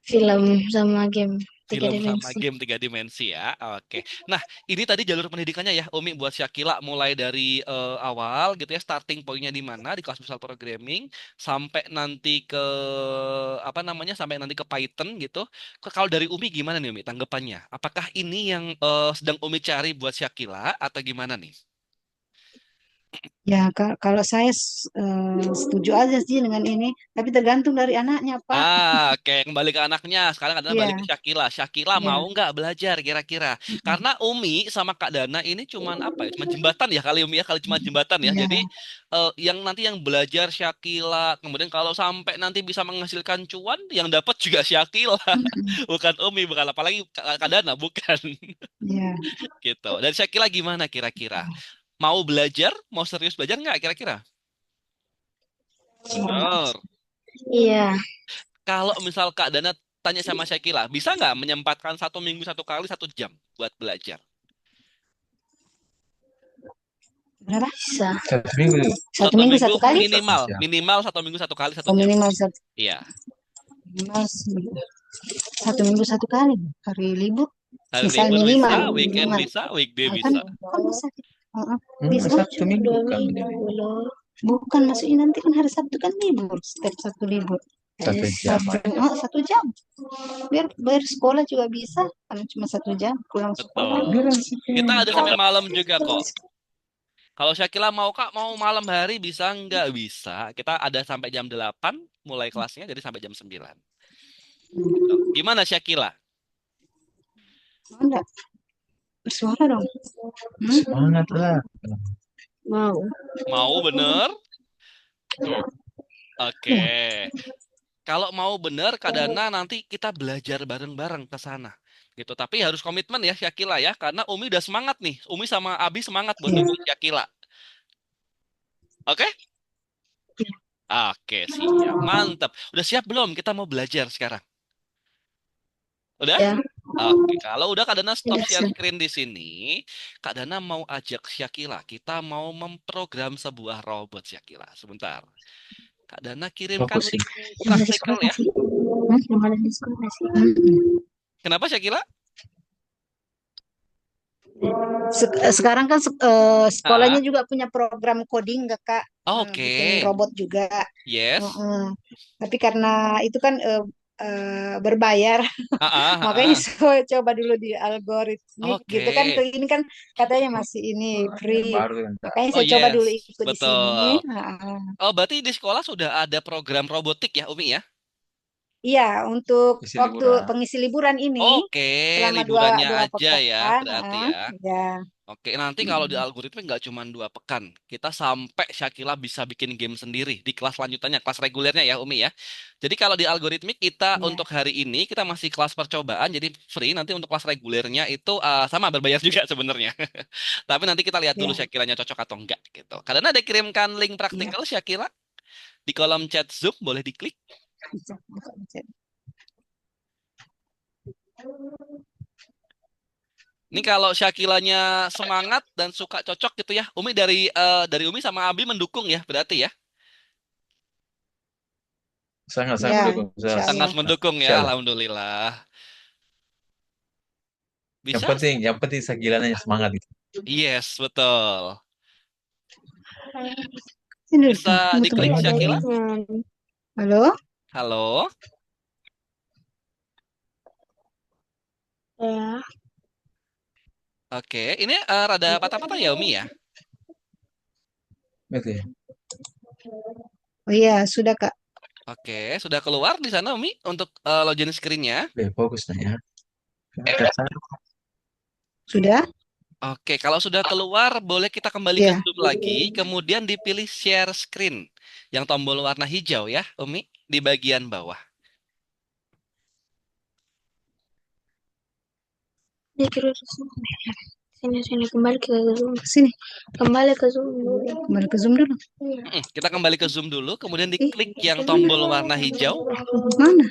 Film sama game. tiga Film sama dimensi. game 3 dimensi ya. Oke. Nah, ini tadi jalur pendidikannya ya, Umi buat Syakila mulai dari awal gitu ya, starting pointnya di mana di kelas besar programming sampai nanti ke apa namanya sampai nanti ke Python gitu. Kalau dari Umi gimana nih Umi tanggapannya? Apakah ini yang sedang Umi cari buat Syakila atau gimana nih? Ya, kalau saya setuju aja sih dengan ini, tapi tergantung dari anaknya, Pak. Oke, kembali ke anaknya. Sekarang Kak Dana balik ke Iya, Syakila. Syakila mau iya. nggak belajar kira-kira? Mm-mm. Karena Umi sama Kak Dana ini cuman apa ya? Cuman jembatan ya kali Umi ya, kali cuma jembatan ya. Iya. Jadi yang nanti yang belajar Syakila, kemudian kalau sampai nanti bisa menghasilkan cuan, yang dapat juga Syakila, Mm-mm. bukan Umi, bukan apalagi Kak Dana, bukan Iya. gitu. Dan Syakila gimana kira-kira? Mau belajar? Mau serius belajar nggak kira-kira? Bener. Iya, Kalau misal Kak Dana tanya sama Syakila, bisa nggak menyempatkan 1 minggu 1 kali 1 jam buat belajar? Berapa? bisa. Satu minggu. Satu Satu minggu minggu satu kali? minimal, Siap. minimal 1 minggu 1 kali satu Oh, jam. minimal satu, Iya, minimal 1 minggu 1 kali. Hari libur, hari misal libur bisa, minimal, weekend minimal. bisa, weekday Kan, bisa. kan bisa. Heeh, bisa. Satu minggu Dua kan minggu minimal. loh. Bukan, maksudnya nanti kan hari Sabtu kan libur, setiap Sabtu libur. Satu jam. Oh, 1 jam. Biar bayar sekolah juga bisa, kalau cuma 1 jam pulang sekolah. Betul. Bilang sih. Kita ada sampai malam juga kok. Kalau Syakila mau Kak, mau malam hari bisa nggak? Bisa. Kita ada sampai jam 8 mulai kelasnya, jadi sampai jam 9. Gitu. Gimana Syakila? Mau enggak? Bersuara dong. Hmm? Semangat lah. Mau. Mau bener? Oke. Kalau mau bener, Kak Dana nanti kita belajar bareng-bareng ke sana. Gitu. Tapi harus komitmen ya Syakila ya, karena Umi udah semangat nih. Umi sama Abi semangat buat Iya. dukung Syakila. Oke? Oke, siap. Mantap. Udah siap belum? Kita mau belajar sekarang. Udah? Ya, Oke, kalau udah Kak Dana stop udah share siap. screen di sini. Kak Dana mau ajak Syakila. Kita mau memprogram sebuah robot Syakila. Sebentar. Kak Dana kirimkan Fokus sih. link Yang ada praktikal sekolah ya. sih. Yang ada di sekolah sih. Kenapa Syakila? Sekarang kan Ah, sekolahnya juga punya program coding nggak, Kak? oke. Bikin robot juga. Yes. Heeh. Tapi karena itu kan berbayar, Ah, ah, ah, makanya ah. coba dulu di algoritmik gitu kan. Oke. Ini kan katanya masih ini free. Baru yang Makanya Oh saya coba dulu yes, ikut di betul. sini. Heeh. Oh berarti di sekolah sudah ada program robotik ya, Umi ya? Iya, untuk isi waktu liburan. pengisi liburan ini Oke, selama dua liburannya dua aja ya, pekan. berarti Heeh. ya. Ya. Oke, nanti kalau di algoritma nggak cuma 2 pekan, kita sampai Syakila bisa bikin game sendiri di kelas lanjutannya, kelas regulernya ya, Umi ya. Jadi kalau di algoritmik kita Ya. untuk hari ini kita masih kelas percobaan, jadi free. Nanti untuk kelas regulernya itu sama berbayar juga sebenarnya. Tapi nanti kita lihat dulu Ya. Syakilanya cocok atau enggak gitu. Karena ada kirimkan link Ya. praktikal Syakila di kolom chat Zoom, boleh diklik. Bisa, bisa, bisa. Ini kalau Syakilanya semangat dan suka cocok gitu ya. Umi dari Umi sama Abi mendukung ya berarti ya. Sangat-sangat Ya, mendukung. insya Sangat Allah. mendukung ya, Insyaallah. alhamdulillah. Yang Bisa? penting, yang penting Sagilananya semangat itu. Yes, betul. Sini dulu. Bisa Tunggu, tunggu. diklik Syakila? Halo? Halo. Ya, Oke, ini rada patah-patah ya Umi ya. Gitu ya. Oh iya, sudah, Kak. Oke, sudah keluar di sana Umi untuk login screen-nya. Fokus nah ya. Sudah? Oke, kalau sudah keluar boleh kita kembali ke Ya. Zoom lagi, kemudian dipilih share screen yang tombol warna hijau ya, Umi, di bagian bawah. ini terus sini sini kembali ke Zoom. Sini. Kembali ke Zoom dulu. Kembali ke Zoom dulu. Iya. Kita kembali ke Zoom dulu, kemudian Ih, diklik yang tombol warna hijau mana?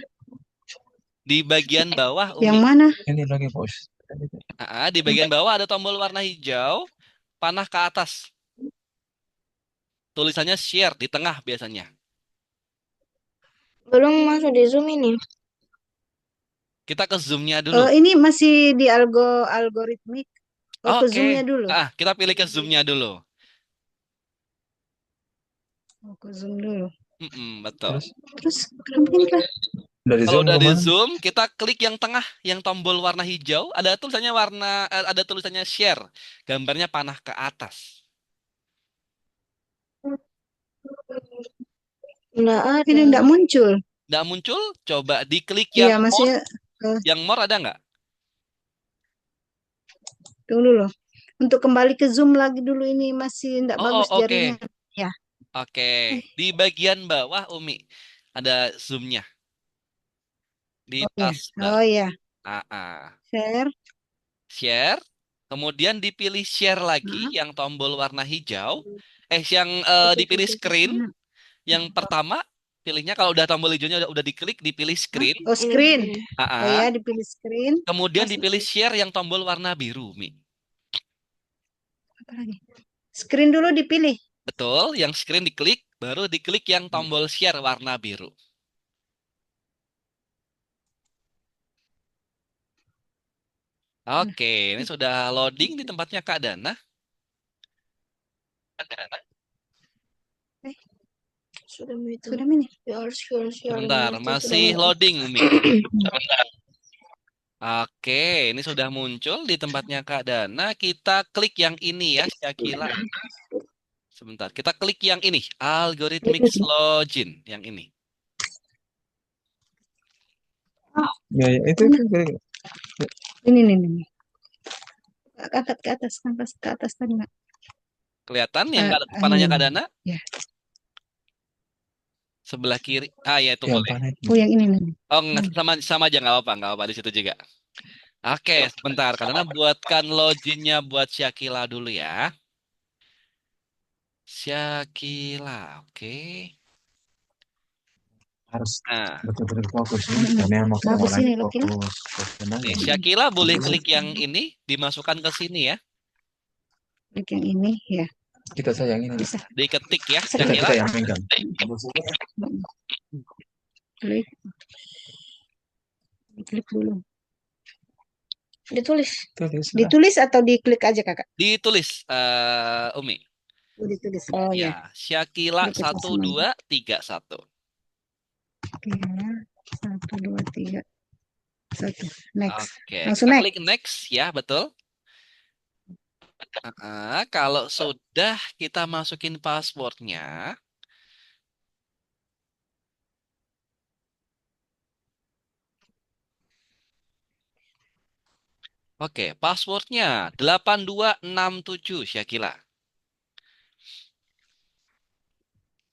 di bagian bawah, Yang Umi. mana? Ini lagi bos. Di bagian bawah ada tombol warna hijau, panah ke atas. Tulisannya share di tengah biasanya. Belum masuk di Zoom ini. Kita ke zoomnya dulu. Ini masih di algoritmik. Oh, ke Oke. zoomnya dulu. Kita pilih ke zoomnya dulu. Oh, ke zoom dulu. Betul. Terus Terus kenapa ini kah? dari Kalau zoom udah di kemana? zoom, kita klik yang tengah, yang tombol warna hijau. Ada tulisannya share. Gambarnya panah ke atas. Nggak Ini ada. enggak muncul. Nggak muncul, coba diklik Iya, yang more. maksudnya eh, Yang more ada nggak? tunggu dulu. Untuk kembali ke zoom lagi dulu ini masih enggak Oh, bagus oke. jaringan. Ya. Oke. Eh, Di bagian bawah, Umi, ada zoomnya. Di oh ya. taskbar. Oh ya. Ah, ah. Share. Share. Kemudian dipilih share lagi, Nah, yang tombol warna hijau. Yang oke, dipilih oke, ke screen. sana. Yang pertama, pilihnya kalau udah tombol hijaunya udah diklik, dipilih Hah? screen. Oh, screen. Ah, Oh ah. ya, dipilih screen. Kemudian Masuk dipilih share yang tombol warna biru, Mi. apa lagi? Screen dulu dipilih. Betul, yang screen diklik, baru diklik yang tombol share warna biru. Nah, Oke, ini sudah loading di tempatnya Kak Dana. eh, Sudah itu. sudah ini. Share Sebentar, itu sudah masih mulai. loading, Umi. Oke, ini sudah muncul di tempatnya Kak Dana. Kita klik yang ini ya, Syakila. Sebentar, kita klik yang ini, Algorithmic Login, yang ini. Ya, ya itu Mana? itu. Ini. Ke atas tadi, Mak. Kelihatan yang Ini, panahnya Kak ini. Dana? Ya. Sebelah kiri. Ya itu Yang boleh. mana itu? Oh, yang ini nih. Oh, sama sama aja nggak apa-apa di situ juga. Oke, sebentar. Karena buatkan loginnya buat Syakila dulu ya. Syakila, oke. Harus Nah, betul-betul fokus nih. Karena yang mau Mau ke ketemu lagi sini loh, Kila. fokus. Fokus benar nih ya. Syakila boleh klik yang ini, dimasukkan ke sini ya. Klik yang ini, ya. Kita sayang ini. Bisa. Diketik ya, Bisa Kita Syakila. kita yang megang. Klik. Klik dulu. Ditulis. Tulis. Ditulis atau diklik aja, Kakak? Ditulis, Umi. Oh, ditulis. Oh, ya. Ya, Syakila Ditulis 1, semua. 2, 3, 1. Kila. 1, 2, 3. 1. Next. Oke, Langsung kita next. klik next ya, betul. Kalau sudah kita masukin passwordnya, oke, passwordnya 8267 Syakila.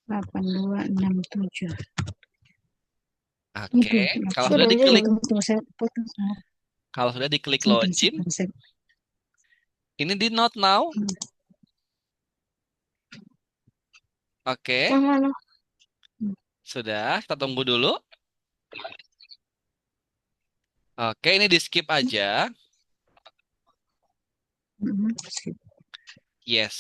8267. Oke, kalau sudah Sudah diklik, jadi. Tunggu, saya potong. kalau sudah diklik Simpan, login, simpan. ini di note now. Oke, Yang mana? sudah, kita tunggu dulu. Oke, ini di skip aja. Yes.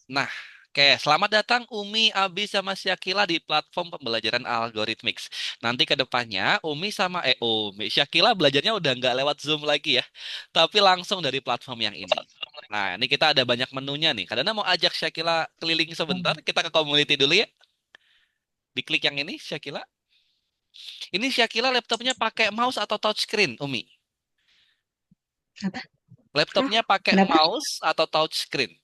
Nah, oke, selamat datang Umi, Abi, sama Syakila di platform pembelajaran Algorithmics. Nanti ke depannya Umi, Syakila belajarnya udah nggak lewat Zoom lagi ya, tapi langsung dari platform yang ini. Nah, ini kita ada banyak menunya nih. Karena mau ajak Syakila keliling sebentar, kita ke community dulu ya. Diklik yang ini, Syakila. Ini Syakila laptopnya pakai mouse atau touchscreen, Umi? Apa? Laptopnya pakai Kenapa? mouse atau touchscreen?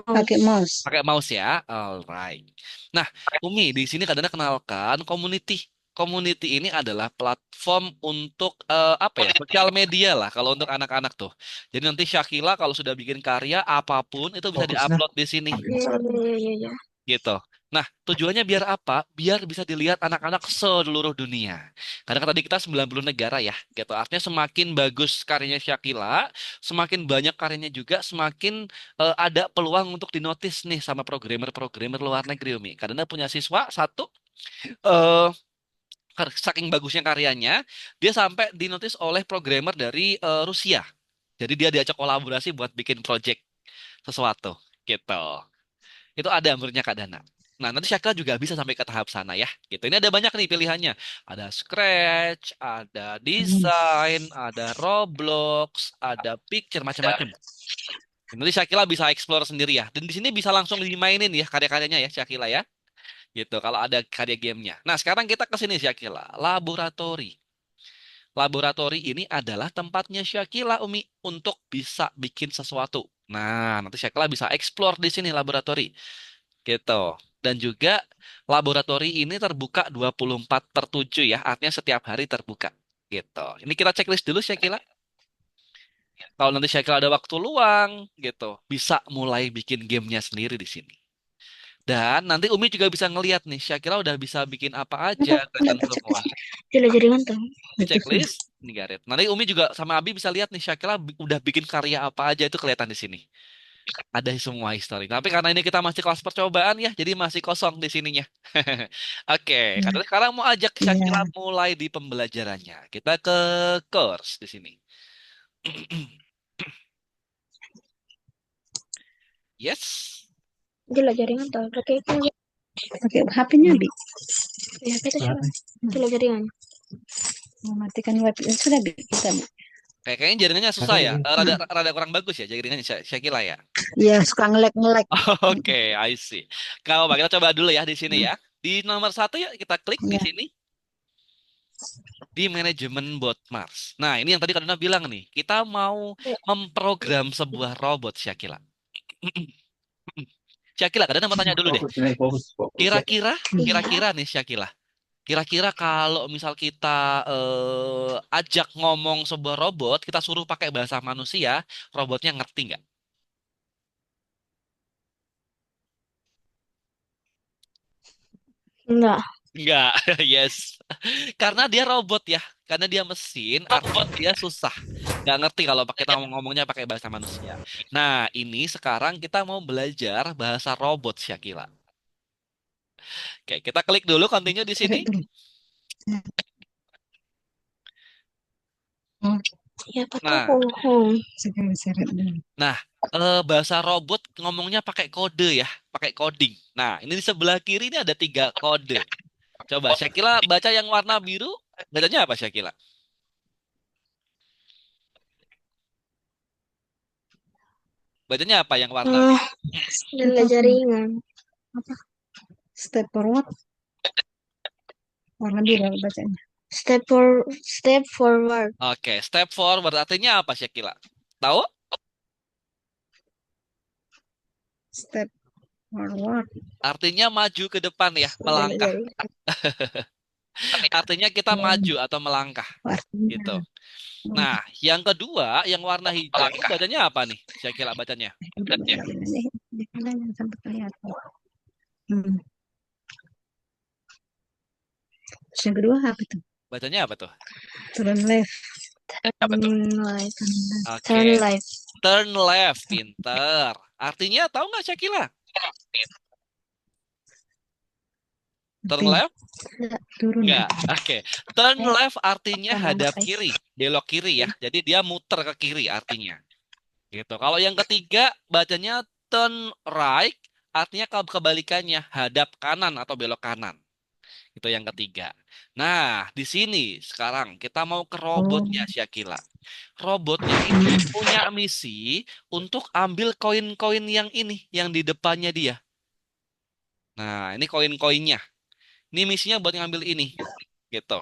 Pakai mouse. Pakai mouse ya. Alright. Nah, Umi, di sini kadang kenalkan community. Community ini adalah platform untuk apa ya? Sosial media lah kalau untuk anak-anak tuh. Jadi nanti Syakila kalau sudah bikin karya apapun itu bisa Fokus nah. diupload di sini Iya. gitu. Nah, tujuannya biar apa? Biar bisa dilihat anak-anak seluruh dunia. Karena kan tadi kita 90 negara ya, gitu. Artinya semakin bagus karyanya Syakila, semakin banyak karyanya juga, semakin ada peluang untuk dinotis nih sama programmer-programmer luar negeri, Umi. Karena punya siswa satu, eh saking bagusnya karyanya, dia sampai dinotis oleh programmer dari Rusia. Jadi dia diajak kolaborasi buat bikin project sesuatu, gitu. Itu ada menurutnya Kak Dana. Nah, nanti Syakila juga bisa sampai ke tahap sana ya. Gitu. Ini ada banyak nih pilihannya. Ada Scratch, ada desain, ada Roblox, ada picture, macam-macam. Nanti Syakila bisa explore sendiri ya. Dan di sini bisa langsung dimainin ya karya-karyanya ya Syakila ya. Gitu kalau ada karya gamenya. Nah, sekarang kita ke sini Syakila. Laboratori. Laboratori ini adalah tempatnya Syakila Umi untuk bisa bikin sesuatu. Nah, nanti Syakila bisa explore di sini laboratori. Gitu. Dan juga laboratori ini terbuka 24/7 ya. Artinya setiap hari terbuka. Gitu. Ini kita checklist dulu Syakila. Kalau nanti Syakila ada waktu luang gitu, bisa mulai bikin gamenya sendiri di sini. Dan nanti Umi juga bisa ngeliat nih, Syakila udah bisa bikin apa aja, Kenapa kelihatan enggak semua. tidak jadi ganteng? Di Itu sudah. checklist, ini Garet. Nanti Umi juga sama Abi bisa lihat nih, Syakila udah bikin karya apa aja itu kelihatan di sini. Ada semua histori. Tapi karena ini kita masih kelas percobaan ya, jadi masih kosong di sininya. Oke, Ya, karena sekarang mau ajak Syakila ya. mulai di pembelajarannya. Kita ke course di sini. Yes. Tidak jadi ganteng. Pakai itu aja. Pakai HP-nya, Bi. Ya, kita coba. Tidak jadi ganteng. Mematikan wifi. Sudah, Bi. Kita, Bi. Kayaknya jaringannya susah ya. Rada rada kurang bagus ya jaringannya Syakila ya. Ya, suka ngelek-ngelek. Oke, I see. Kalau kita coba dulu ya di sini ya. Di nomor 1 ya kita klik di Ya. sini di manajemen bot Mars. Nah, ini yang tadi Kaduna bilang nih, kita mau Ya. memprogram sebuah robot Syakila. Syakila, Kaduna mau tanya dulu deh. Fokus ini, fokus, fokus ya. Kira-kira, Iya. kira-kira nih Syakila. Kira-kira kalau misal kita ajak ngomong sebuah robot, kita suruh pakai bahasa manusia, robotnya ngerti nggak? Enggak. Enggak, yes. Karena dia robot ya. Karena dia mesin, artinya dia susah. Nggak ngerti kalau kita ngomongnya pakai bahasa manusia. Nah, ini sekarang kita mau belajar bahasa robot, Syakila. Oke, kita klik dulu continue di sini. Seret dulu. Oh, Siapa Nah, tahu bohong. sekali seret dulu. nah, bahasa robot ngomongnya pakai kode ya, pakai coding. Nah, ini di sebelah kiri ini ada 3 kode. Coba Syakila baca yang warna biru, bacanya apa Syakila? Bacanya apa yang warna Ah, biru? tidak jaringan. Apa? Step forward. Warna biru bacanya. Step forward. Oke, step forward artinya apa Syakila? Tahu? Step forward. Artinya maju ke depan ya, Tidak melangkah. jadi. Artinya kita maju atau melangkah Artinya. gitu. Nah, yang kedua, yang warna hijau, bacanya apa nih? Syakila bacanya. Jangan sampai kelihatan. Hmm. Terus yang kedua apa tuh? Bacanya apa tuh? Turn left. Light. Oke, Turn left. turn left, pinter. Artinya tahu nggak Syakila? Turn Oke, left? turun. Nggak. Oke. Turn left artinya Turn hadap left. kiri, belok kiri ya. Jadi dia muter ke kiri artinya. Gitu. Kalau yang ketiga bacanya turn right, artinya kebalikannya hadap kanan atau belok kanan. Itu yang ketiga. Nah, di sini sekarang kita mau ke robotnya Syakila. Robotnya ini punya misi untuk ambil koin-koin yang ini, yang di depannya dia. Nah, ini koin-koinnya. Ini misinya buat ngambil ini. Gitu.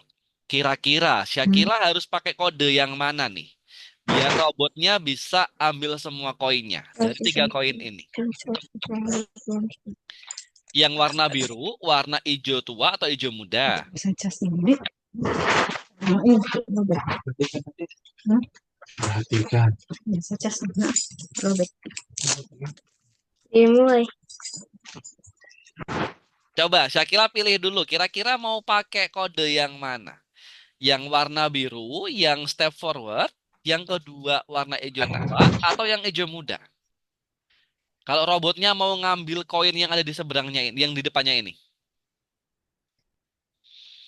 Kira-kira Syakila harus pakai kode yang mana nih? Biar robotnya bisa ambil semua koinnya. Dari 3 koin ini. Yang warna biru, warna hijau tua atau hijau muda? Bisa cas dulu. Nah, ini robek. Perhatikan. Bisa cas dulu. Robek. Dimulai. Coba Syakila pilih dulu. Kira-kira mau pakai kode yang mana? Yang warna biru, yang step forward, yang kedua warna hijau tua, atau yang hijau muda? Kalau robotnya mau ngambil koin yang ada di seberangnya ini, yang di depannya ini.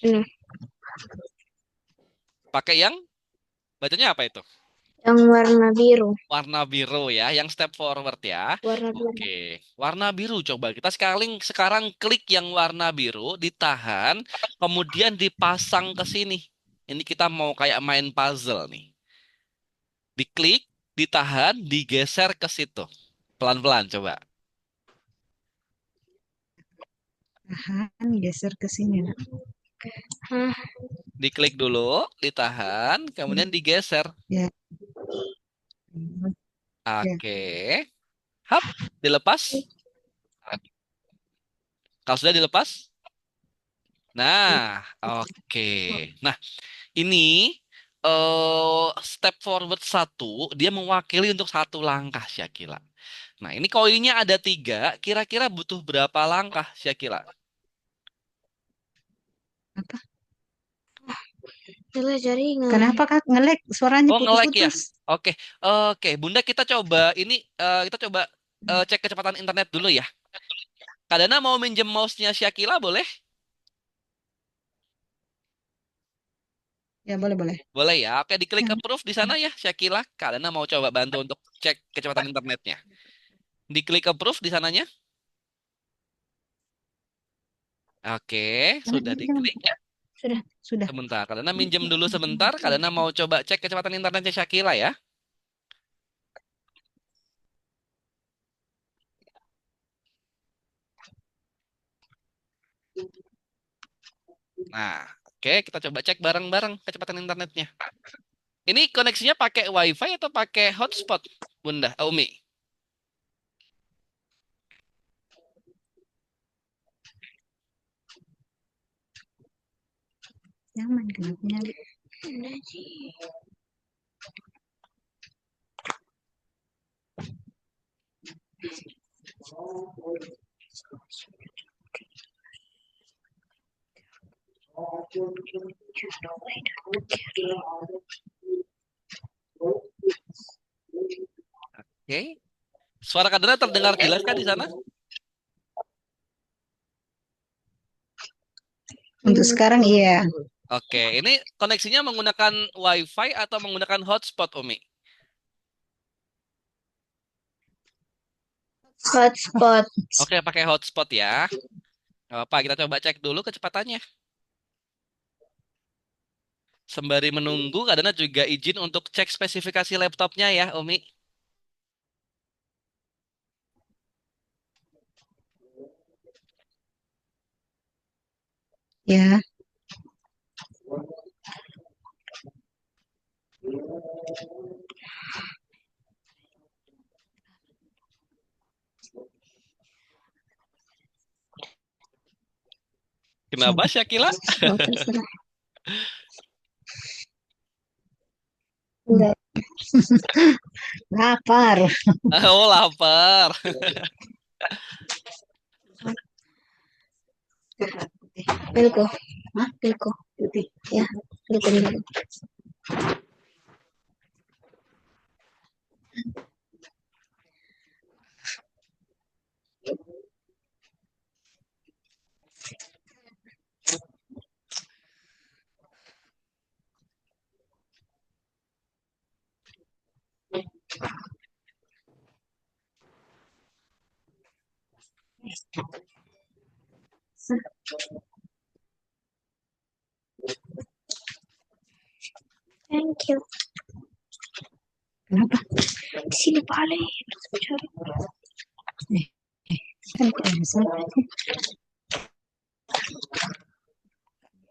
Ini. Pakai yang bacanya apa itu? Yang warna biru. Warna biru ya, yang step forward ya. Warna biru. Oke, warna biru coba kita sekarang klik yang warna biru, ditahan, kemudian dipasang ke sini. Ini kita mau kayak main puzzle nih. Diklik, ditahan, digeser ke situ. Pelan-pelan coba. Tahan, geser ke sini, Nak. Hah, Diklik dulu, ditahan, kemudian digeser. Ya, ya. Oke. Hap, dilepas. Kalau sudah dilepas, nah, oke. Nah, ini step forward satu, dia mewakili untuk satu langkah, Syakila. Nah, ini koinnya ada 3, kira-kira butuh berapa langkah, Syakila? Apa? jelas jaringan. Kenapa Kak ngelek? Suaranya Oh, nge-lag ya? putus-putus. Oke, oke. Bunda, kita coba ini, kita coba cek kecepatan internet dulu ya. Kak Dana mau minjem mouse-nya Syakila, boleh? Ya, boleh-boleh. Boleh ya. Oke, diklik Ya. approve di sana ya, Syakila. Kak Dana mau coba bantu untuk cek kecepatan internetnya. Diklik approve di sananya. Oke, sudah diklik. Sudah. Sudah. Sebentar, Kak Dana minjem dulu sebentar. Kak Dana mau coba cek kecepatan internetnya Syakila ya. Nah, oke, kita coba cek bareng-bareng kecepatan internetnya. Ini koneksinya pakai WiFi atau pakai hotspot, Bunda? Umi. Nyaman kenapa? Udah sih. Oke. Suara Kak Dana terdengar jelas kan di sana? Untuk sekarang iya. Oke, ini koneksinya menggunakan WiFi atau menggunakan hotspot, Umi? Hotspot. Oke, pakai hotspot ya. Gak apa, kita coba cek dulu kecepatannya. Sembari menunggu, Kak Dana juga izin untuk cek spesifikasi laptopnya ya, Umi. Ya. Kenapa, Syakila? Oh, terserah. Enggak. Lapar. Oh, lapar. Pilko. Hah? Pilko. Putih. Ya, pilko dulu. Thank you. Kenapa? Di sini Pak Ale. Terus bicara. Kan tidak bisa.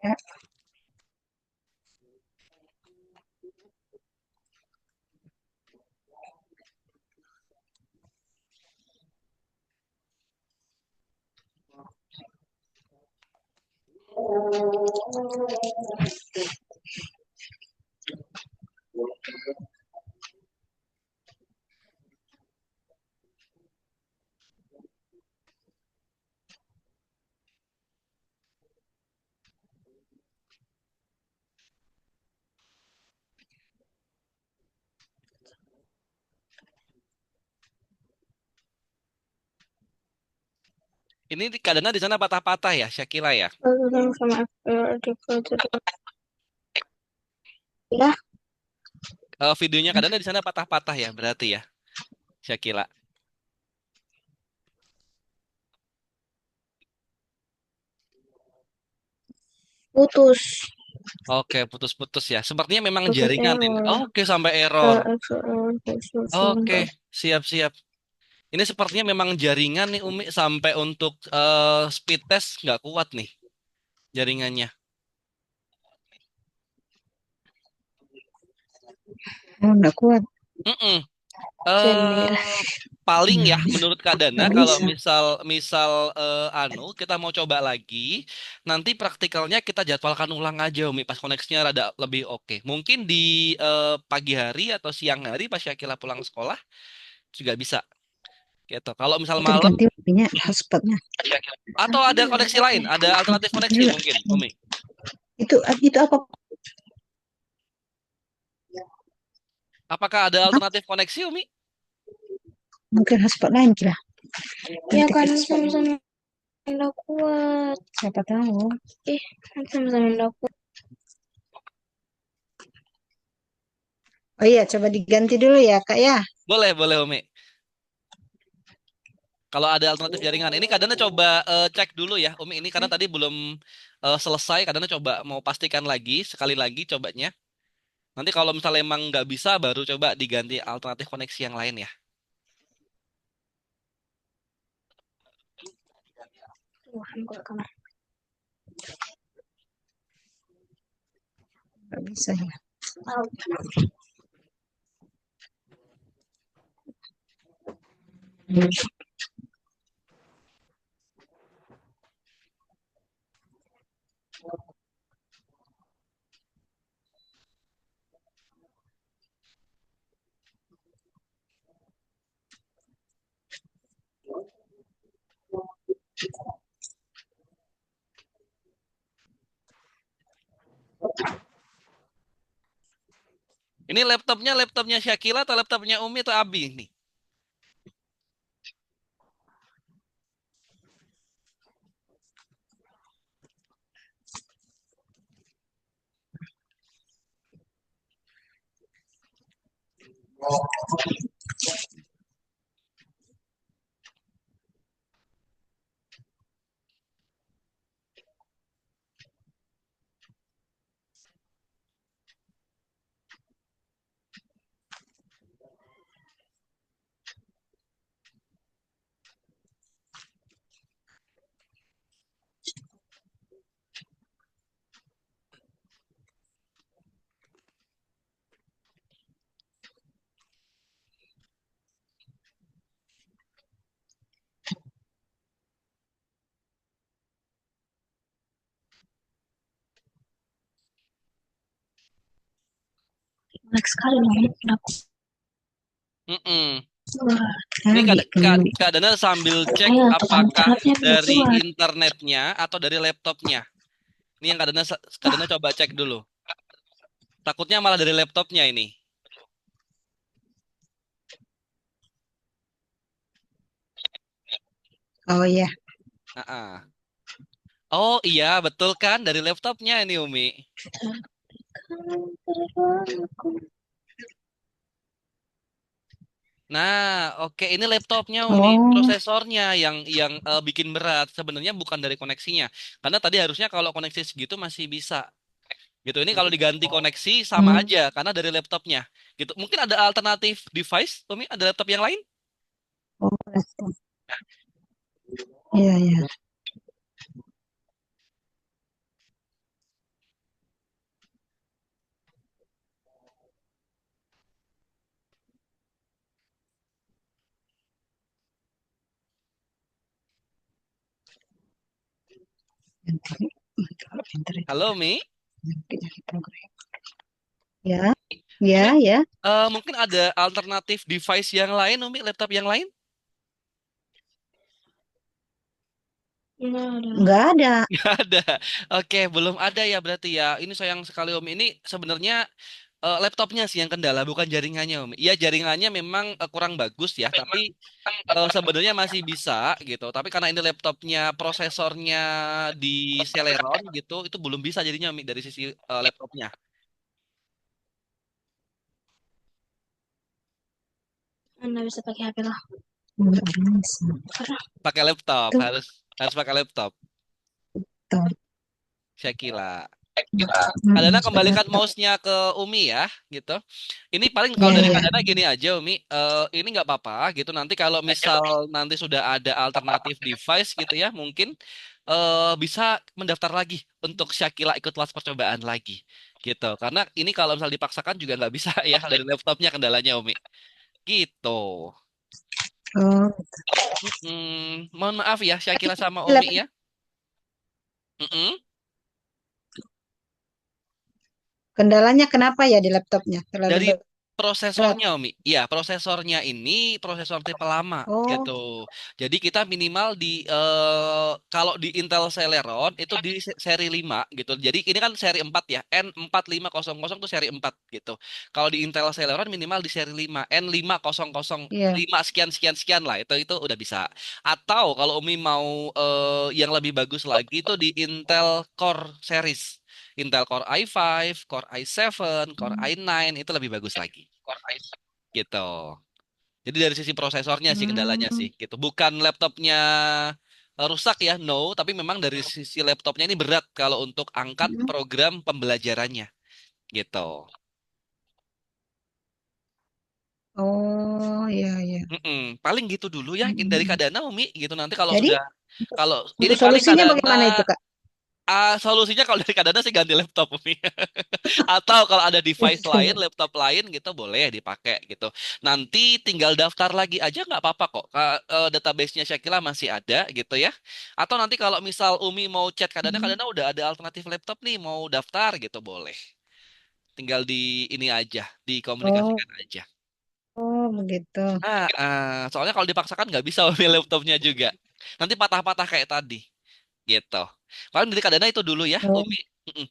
Ya. Ini Kak Dana di sana patah-patah ya, Syakila ya? Lalu sama FPL di project. Ya, Videonya kadang di sana patah-patah ya berarti ya, Syakila. Putus. Oke, putus-putus ya. Sepertinya memang Putus jaringan ini. error. Oke, sampai error. Error. Putus. Oke, siap-siap. Ini sepertinya memang jaringan nih Umi sampai untuk speed test nggak kuat nih jaringannya. Oh, nggak kuat. Mm-mm. Sini. eh Paling ya menurut Kak Dana Nggak kalau bisa. misal misal kita mau coba lagi nanti praktikalnya kita jadwalkan ulang aja Umi pas koneksinya rada lebih oke. Mungkin di pagi hari atau siang hari pas Syakila pulang sekolah juga bisa gitu. Kalau misal Itu malam diganti punya hotspotnya. atau ada koneksi lain, ada alternatif koneksi Juga. mungkin Umi. Itu apa? Apakah ada alternatif koneksi Umi? Mungkin hotspot lain kira. Ya Ganti kan hotspot. sama-sama nggak kuat. Siapa tahu. Ih, kan sama-sama nggak kuat. Oh iya, coba diganti dulu ya, Kak ya. Boleh, boleh Umi. Kalau ada alternatif jaringan ini kadang coba cek dulu ya Umi ini karena tadi belum selesai kadang coba mau pastikan lagi sekali lagi cobanya. Nanti kalau misalnya emang nggak bisa baru coba diganti alternatif koneksi yang lain ya. Wah, aku ke kamar. Nggak bisa ya. Ini laptopnya Syakila atau laptopnya Umi atau Abi nih? Next kali nih, aku. Mm-mm. Wah, Ini Tadi kembali. Kak Dana sambil cek ayo tekan apakah internetnya tidak dari kuat. internetnya atau dari laptopnya. Ini yang Kak Dana coba cek dulu. Takutnya malah dari laptopnya ini. Oh iya. Ah. Oh iya, betul kan dari laptopnya ini Umi. Nah, oke ini laptopnya Umi, Oh. prosesornya yang bikin berat. Sebenarnya bukan dari koneksinya. Karena tadi harusnya kalau koneksi segitu masih bisa. Gitu. Ini kalau diganti koneksi sama Hmm. aja karena dari laptopnya. Gitu. Mungkin ada alternatif device, Umi, ada laptop yang lain? Oh, respon. Iya, iya. Ganti. Kalau internet Halo, Mi. ganti program. Ya, Umi, ya, ya. mungkin ada alternatif device yang lain, Umi, laptop yang lain? Nggak ada. Nggak ada. Nggak ada. Oke, belum ada ya berarti ya. Ini sayang sekali Om. Ini sebenarnya laptopnya sih yang kendala, bukan jaringannya Om. Iya, jaringannya memang kurang bagus ya, tapi sebenarnya masih bisa gitu. Tapi karena ini laptopnya prosesornya di Celeron gitu, itu belum bisa jadinya Om dari sisi laptopnya. Anda bisa pakai HP lah. Enggak bisa. Karena Pakai laptop, Tuh, harus harus pakai laptop, tuh. Syakila. Kadana kembalikan Laptop. mouse-nya ke Umi ya, gitu. Ini paling kalau Ya, dari ya. Kadana gini aja, Umi. Ini nggak apa-apa, gitu. Nanti kalau misal nanti sudah ada alternatif device, gitu ya, mungkin bisa mendaftar lagi untuk Syakila ikut kelas percobaan lagi, gitu. Karena ini kalau misal dipaksakan juga nggak bisa ya dari laptopnya kendalanya, Umi. Gitu. Oh, Mohon maaf ya, Syakila sama Umi Lap- ya. Mm-mm. Kendalanya kenapa ya di laptopnya? Terlalu Dari berat. prosesornya, Umi. Iya, prosesornya ini prosesor tipe lama Oh, gitu. Jadi kita minimal di kalau di Intel Celeron itu di seri 5 gitu. Jadi ini kan seri 4 ya. N4500 itu seri 4 gitu. Kalau di Intel Celeron minimal di seri 5, iya. N5005 sekian sekian sekian lah. Itu udah bisa. Atau kalau Umi mau yang lebih bagus lagi itu di Intel Core series. Intel Core i5, Core i7, Core i9 itu lebih bagus lagi. Gitu. Jadi dari sisi prosesornya sih kendalanya sih Hmm. gitu. Bukan laptopnya rusak ya, no, tapi memang dari sisi laptopnya ini berat kalau untuk angkat Mm. program pembelajarannya gitu. Oh, iya, iya. Paling gitu dulu ya dari Mm. Kadana Umi gitu nanti kalau Jadi sudah untuk, kalau ini untuk paling solusinya Kadana bagaimana itu, Kak? solusinya kalau dari Kadana sih ganti laptop Umi. Atau kalau ada device lain, laptop lain gitu boleh dipakai gitu. Nanti tinggal daftar lagi aja nggak apa-apa kok. Database-nya Syakila masih ada gitu ya. Atau nanti kalau misal Umi mau chat Hmm. kadang-kadang udah ada alternatif laptop nih mau daftar gitu boleh. Tinggal di ini aja, Oh, dikomunikasikan aja. oh begitu. Soalnya kalau dipaksakan nggak bisa Umi laptopnya juga. Nanti patah-patah kayak tadi gitu. Paling dari Kadana itu dulu ya, Oh, Umi. Mm-mm.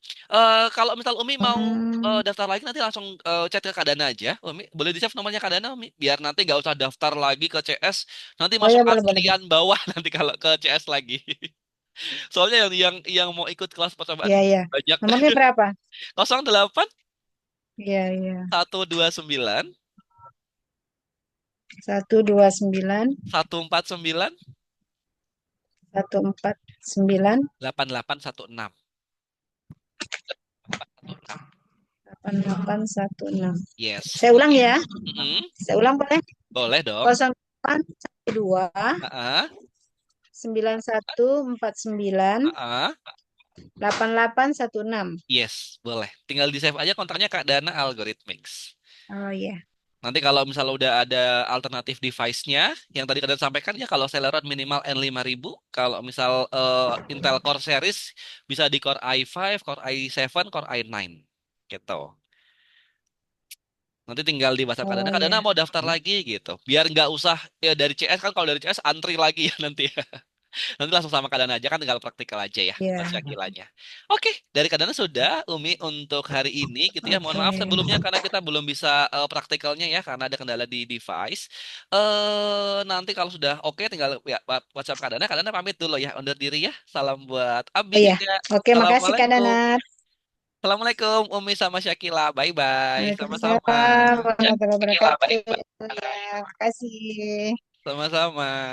Kalau misal Umi mau hmm. daftar lagi nanti langsung chat ke Kadana aja, Umi. Boleh di-save nomornya Kadana, Umi. Biar nanti nggak usah daftar lagi ke CS. Nanti Oh masuk ya, boleh, boleh, antrian boleh. bawah nanti kalau ke CS lagi. Soalnya yang mau ikut kelas percobaan Iya, iya. banyak. Nomornya berapa? 08 Iya, iya. 129 129 149 149 8816. 8816. Yes. Saya ulang ya. Mm-mm. Saya ulang boleh? Boleh dong. 0812 Heeh. 9149 Heeh. 8816. Yes, boleh. Tinggal di save aja kontaknya Kak Dana Algorithmics. Oh iya. Nanti kalau misalnya udah ada alternatif device-nya, yang tadi kalian sampaikan ya kalau Celeron minimal N5000, kalau misal Intel Core series bisa di Core i5, Core i7, Core i9. Gitu. Nanti tinggal di WhatsApp Oh Kak Dana iya. mau daftar lagi gitu. Biar nggak usah ya dari CS kan kalau dari CS antri lagi ya nanti. Nanti langsung sama Kadana aja kan tinggal praktikal aja ya Iya. Mas Syakilanya. Oke, dari Kadana sudah Umi untuk hari ini gitu ya. Mohon maaf sebelumnya Oke. karena kita belum bisa praktikalnya ya karena ada kendala di device. Nanti kalau sudah oke tinggal ya WhatsApp Kadana. Kadana pamit dulu ya undur diri ya. Salam buat Abi Oh iya. juga. Oke, makasih Kak Assalamualaikum. Danar. Assalamualaikum Umi sama Syakila. Bye bye. Sama-sama. Waalaikumsalam warahmatullahi wabarakatuh. Ya, makasih. Sama-sama.